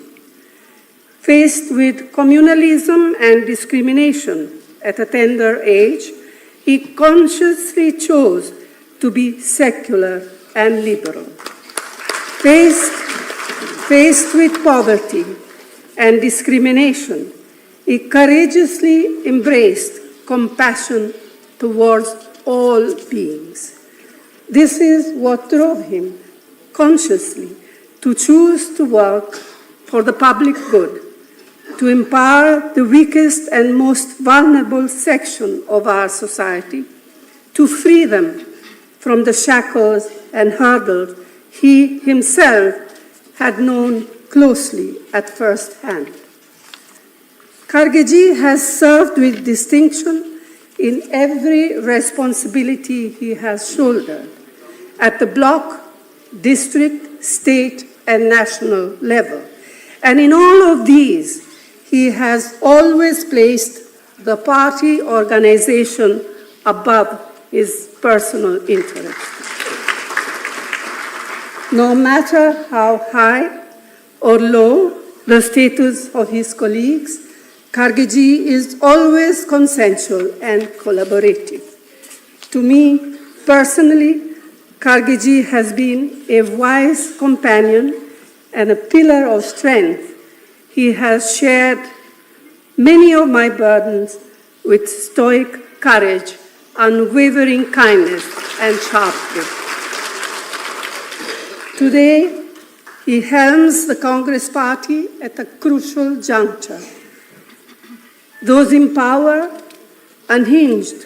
Faced with communalism and discrimination at a tender age, he consciously chose to be secular and liberal. Faced with poverty and discrimination, he courageously embraced compassion towards all beings. This is what drove him consciously to choose to work for the public good, to empower the weakest and most vulnerable section of our society, to free them from the shackles and hurdles he himself had known closely at first hand. Kharge ji has served with distinction in every responsibility he has shouldered at the block, district, state, and national level. And in all of these, he has always placed the party organization above his personal interest. No matter how high or low the status of his colleagues, Kharge is always consensual and collaborative. To me, personally, Kharge has been a wise companion and a pillar of strength. He has shared many of my burdens with stoic courage, unwavering kindness, and sharp wit. Today, he helms the Congress Party at a crucial juncture. Those in power, unhinged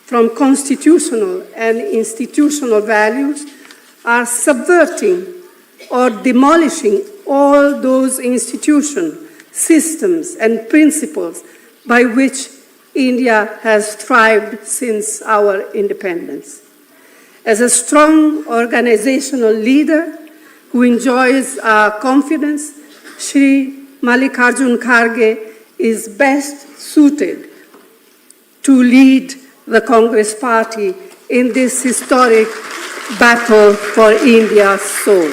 from constitutional and institutional values, are subverting or demolishing all those institutions, systems, and principles by which India has thrived since our independence. As a strong organizational leader who enjoys our confidence, Shri Mallikarjun Kharge is best suited to lead the Congress Party in this historic battle for India's soul.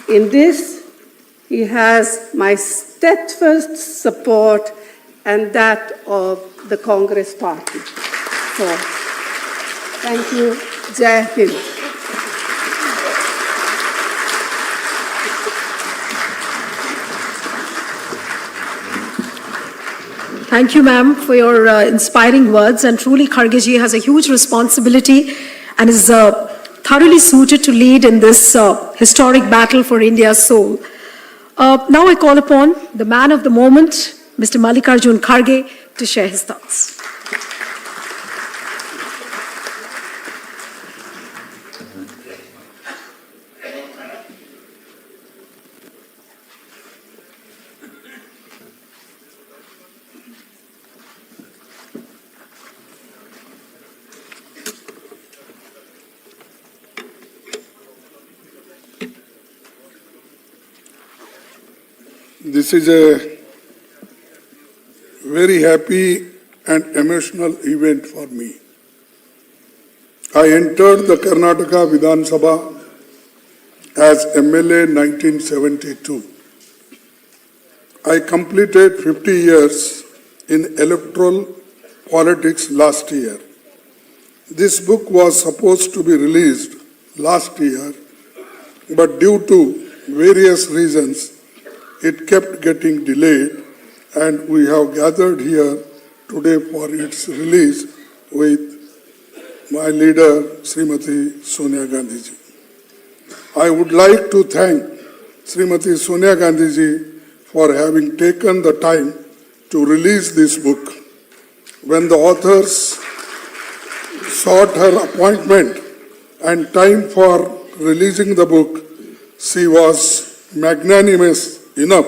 In this, he has my steadfast support and that of the Congress Party. So, thank you. Jai Hind. Thank you, ma'am, for your inspiring words. And truly, Kharge ji has a huge responsibility and is thoroughly suited to lead in this historic battle for India's soul. Now I call upon the man of the moment, Mr. Mallikarjun Kharge, to share his thoughts. This is a very happy and emotional event for me. I entered the Karnataka Vidhan Sabha as MLA in 1972. I completed 50 years in electoral politics last year. This book was supposed to be released last year, but due to various reasons, it kept getting delayed, and we have gathered here today for its release with my leader, Srimati Sonia Gandhi ji. I would like to thank Srimati Sonia Gandhi ji for having taken the time to release this book. When the authors sought her appointment and time for releasing the book, she was magnanimous enough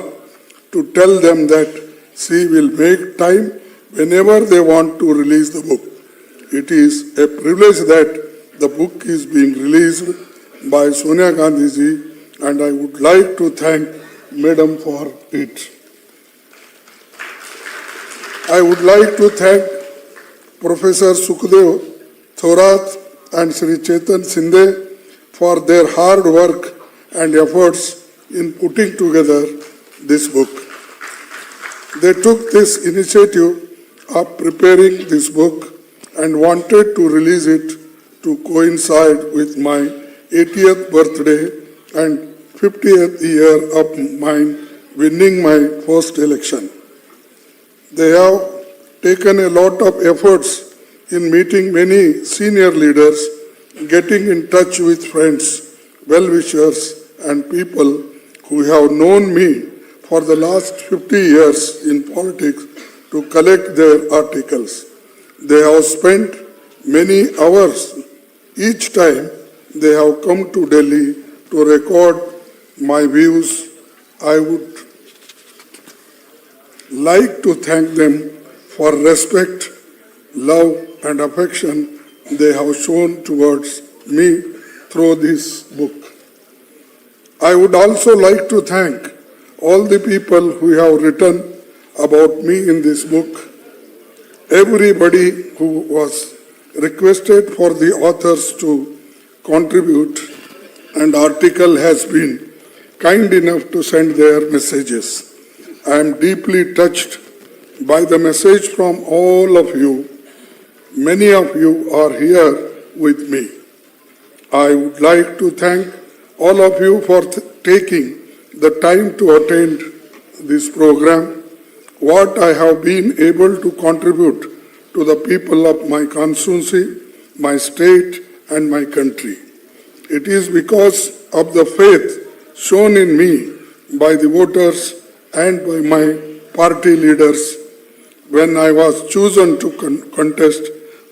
to tell them that she will make time whenever they want to release the book. It is a privilege that the book is being released by Sonia Gandhi ji, and I would like to thank Madam for it. I would like to thank Professor Sukhdev Thorat and Sri Chetan Shinde for their hard work and efforts in putting together this book. They took this initiative of preparing this book and wanted to release it to coincide with my 80th birthday and 50th year of mine winning my first election. They have taken a lot of efforts in meeting many senior leaders, getting in touch with friends, well-wishers, and people who have known me for the last 50 years in politics to collect their articles. They have spent many hours each time they have come to Delhi to record my views. I would like to thank them for respect, love, and affection they have shown towards me through this book. I would also like to thank all the people who have written about me in this book. Everybody who was requested for the authors to contribute an article has been kind enough to send their messages. I am deeply touched by the message from all of you. Many of you are here with me. I would like to thank all of you for taking the time to attend this program. What I have been able to contribute to the people of my constituency, my state, and my country. It is because of the faith shown in me by the voters and by my party leaders when I was chosen to contest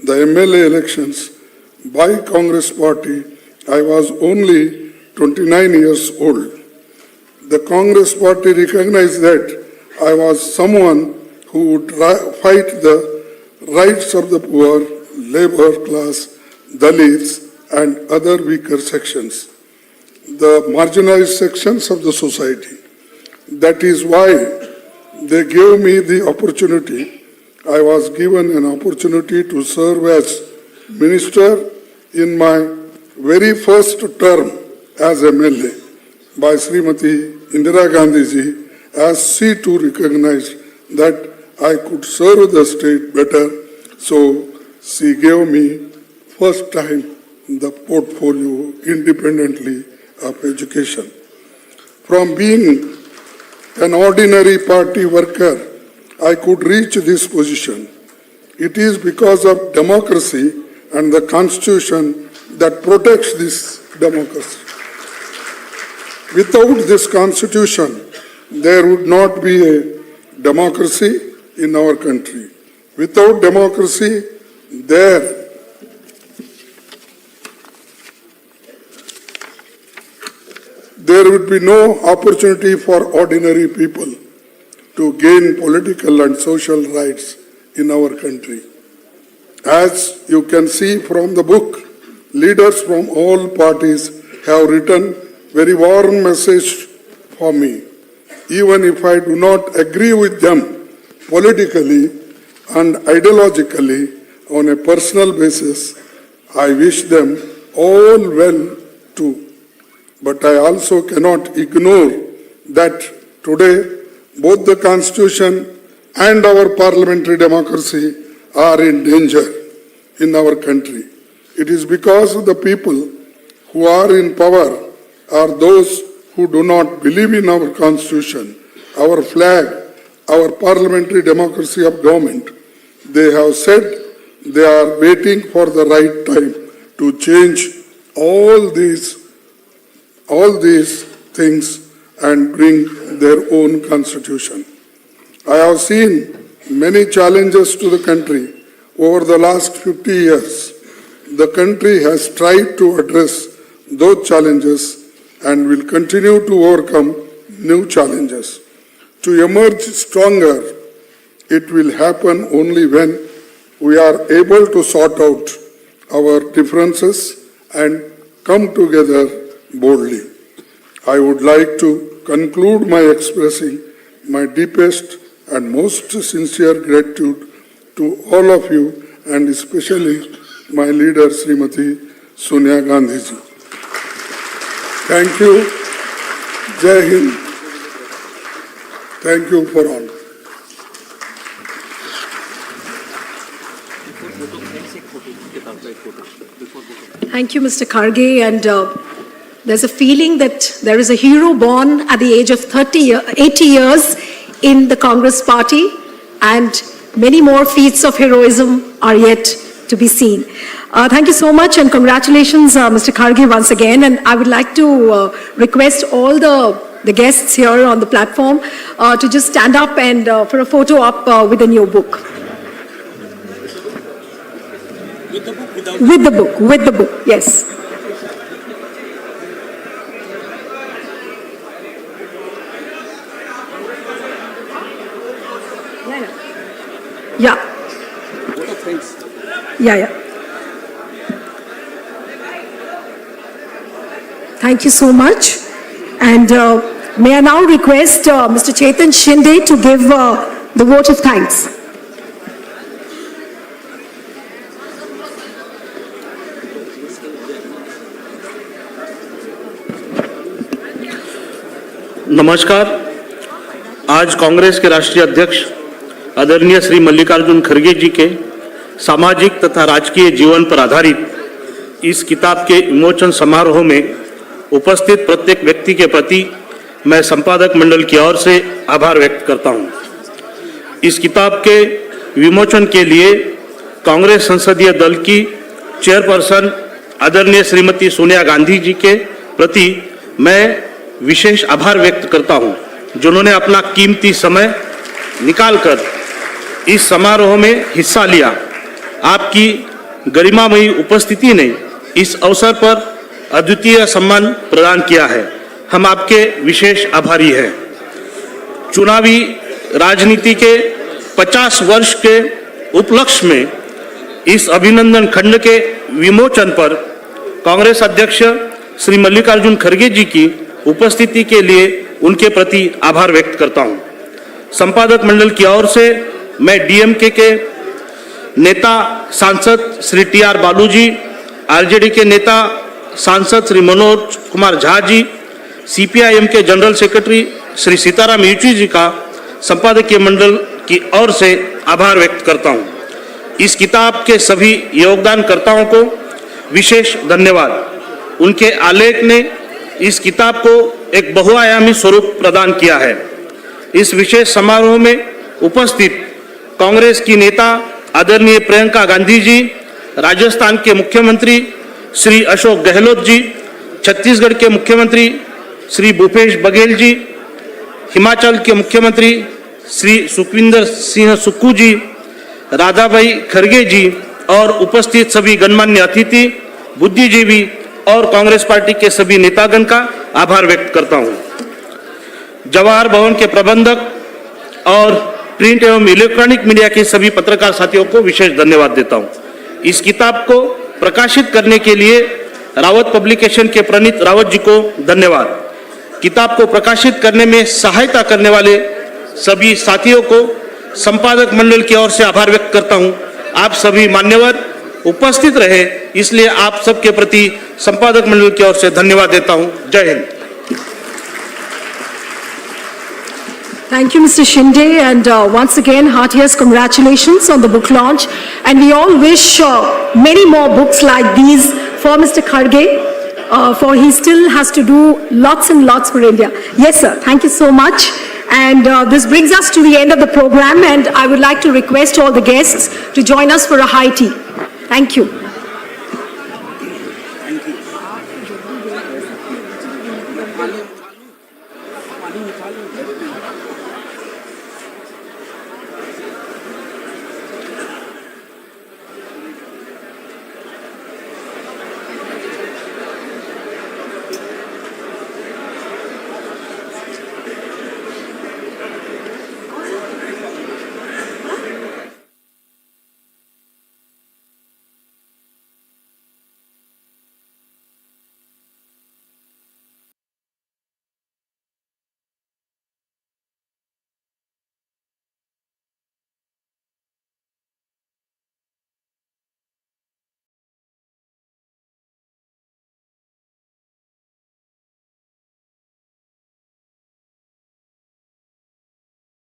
the MLA elections by Congress Party. I was only 29 years old. The Congress Party recognized that I was someone who would fight the rights of the poor, labor class, Dalits, and other weaker sections, the marginalized sections of the society. That is why they gave me the opportunity. I was given an opportunity to serve as minister in my very first term as MLA by Srimati Indira Gandhi ji, as she too recognized that I could serve the state better, so she gave me first time the portfolio independently of education. From being an ordinary party worker, I could reach this position. It is because of democracy and the constitution that protects this democracy. Without this constitution, there would not be a democracy in our country. Without democracy, there would be no opportunity for ordinary people to gain political and social rights in our country. As you can see from the book, leaders from all parties have written very warm message for me. Even if I do not agree with them politically and ideologically on a personal basis, I wish them all well too. But I also cannot ignore that today both the Constitution and our parliamentary democracy are in danger in our country. It is because of the people who are in power are those who do not believe in our Constitution, our flag, our parliamentary democracy of government. They have said they are waiting for the right time to change all these things and bring their own constitution. I have seen many challenges to the country over the last 50 years. The country has tried to address those challenges and will continue to overcome new challenges. To emerge stronger, it will happen only when we are able to sort out our differences and come together boldly. I would like to conclude by expressing my deepest and most sincere gratitude to all of you, and especially my leader, Srimati Sonia Gandhi ji. Thank you. Jai Hind. Thank you for all. Thank you, Mr. Kharge. And there's a feeling that there is a hero born at the age of 80 years in the Congress Party, and many more feats of heroism are yet to be seen. Thank you so much, and congratulations, Mr. Kharge, once again. And I would like to request all the guests here on the platform to just stand up and for a photo up with the new book. With the book, yes. Yeah. Yeah. Thank you so much. And may I now request Mr. Chetan Shinde to give the vote of thanks. नमस्कार। आज कांग्रेस के राष्ट्रीय अध्यक्ष आदरणीय श्री मल्लिकार्जुन खड़गे जी के सामाजिक तथा राजकीय जीवन पर आधारित इस किताब के विमोचन समारोह में उपस्थित प्रत्येक व्यक्ति के प्रति मैं संपादक मंडल की ओर से आभार व्यक्त करता हूं। इस किताब के विमोचन के लिए कांग्रेस संसदीय दल की चेयरपर्सन आदरणीय श्रीमती सोनिया गांधी जी के प्रति मैं विशेष आभार व्यक्त करता हूं, जिन्होंने अपना कीमती समय निकालकर इस समारोह में हिस्सा लिया। आपकी गरिमामयी उपस्थिति ने इस अवसर पर अद्वितीय सम्मान प्रदान किया है। हम आपके विशेष आभारी हैं। चुनावी राजनीति के 50 वर्ष के उपलक्ष्य में इस अभिनंदन खंड के विमोचन पर कांग्रेस अध्यक्ष श्री मल्लिकार्जुन खड़गे जी की उपस्थिति के लिए उनके प्रति आभार व्यक्त करता हूं। संपादक मंडल की ओर से मैं डीएमके के नेता सांसद श्री टीआर बालू जी, आरजेडी के नेता सांसद श्री मनोज कुमार झा जी, सीपीआईएम के जनरल सेक्रेटरी श्री सीताराम येचुरी जी का संपादकीय मंडल की ओर से आभार व्यक्त करता हूं। इस किताब के सभी योगदानकर्ताओं को विशेष धन्यवाद। उनके आलेख ने इस किताब को एक बहुआयामी स्वरूप प्रदान किया है। इस विशेष समारोह में उपस्थित कांग्रेस की नेता आदरणीय प्रियंका गांधी जी, राजस्थान के मुख्यमंत्री श्री अशोक गहलोत जी, छत्तीसगढ़ के मुख्यमंत्री श्री भूपेश बघेल जी, हिमाचल के मुख्यमंत्री श्री सुखविंदर सिंह सुक्खू जी, राधाभाई खड़गे जी और उपस्थित सभी गणमान्य अतिथि, बुद्धिजीवी और कांग्रेस पार्टी के सभी नेतागण का आभार व्यक्त करता हूं। जवाहर भवन के प्रबंधक और प्रिंट एवं इलेक्ट्रॉनिक मीडिया के सभी पत्रकार साथियों को विशेष धन्यवाद देता हूं। इस किताब को प्रकाशित करने के लिए रावत पब्लिकेशन के प्रणीत रावत जी को धन्यवाद। किताब को प्रकाशित करने में सहायता करने वाले सभी साथियों को संपादक मंडल की ओर से आभार व्यक्त करता हूं। आप सभी मान्यवर उपस्थित रहे, इसलिए आप सबके प्रति संपादक मंडल की ओर से धन्यवाद देता हूं। जय Hind. Thank you, Mr. Shinde, and once again, heartiest congratulations on the book launch. And we all wish many more books like these for Mr. Kharge, for he still has to do lots and lots for India. Yes, sir. Thank you so much. And this brings us to the end of the program, and I would like to request all the guests to join us for a high tea. Thank you.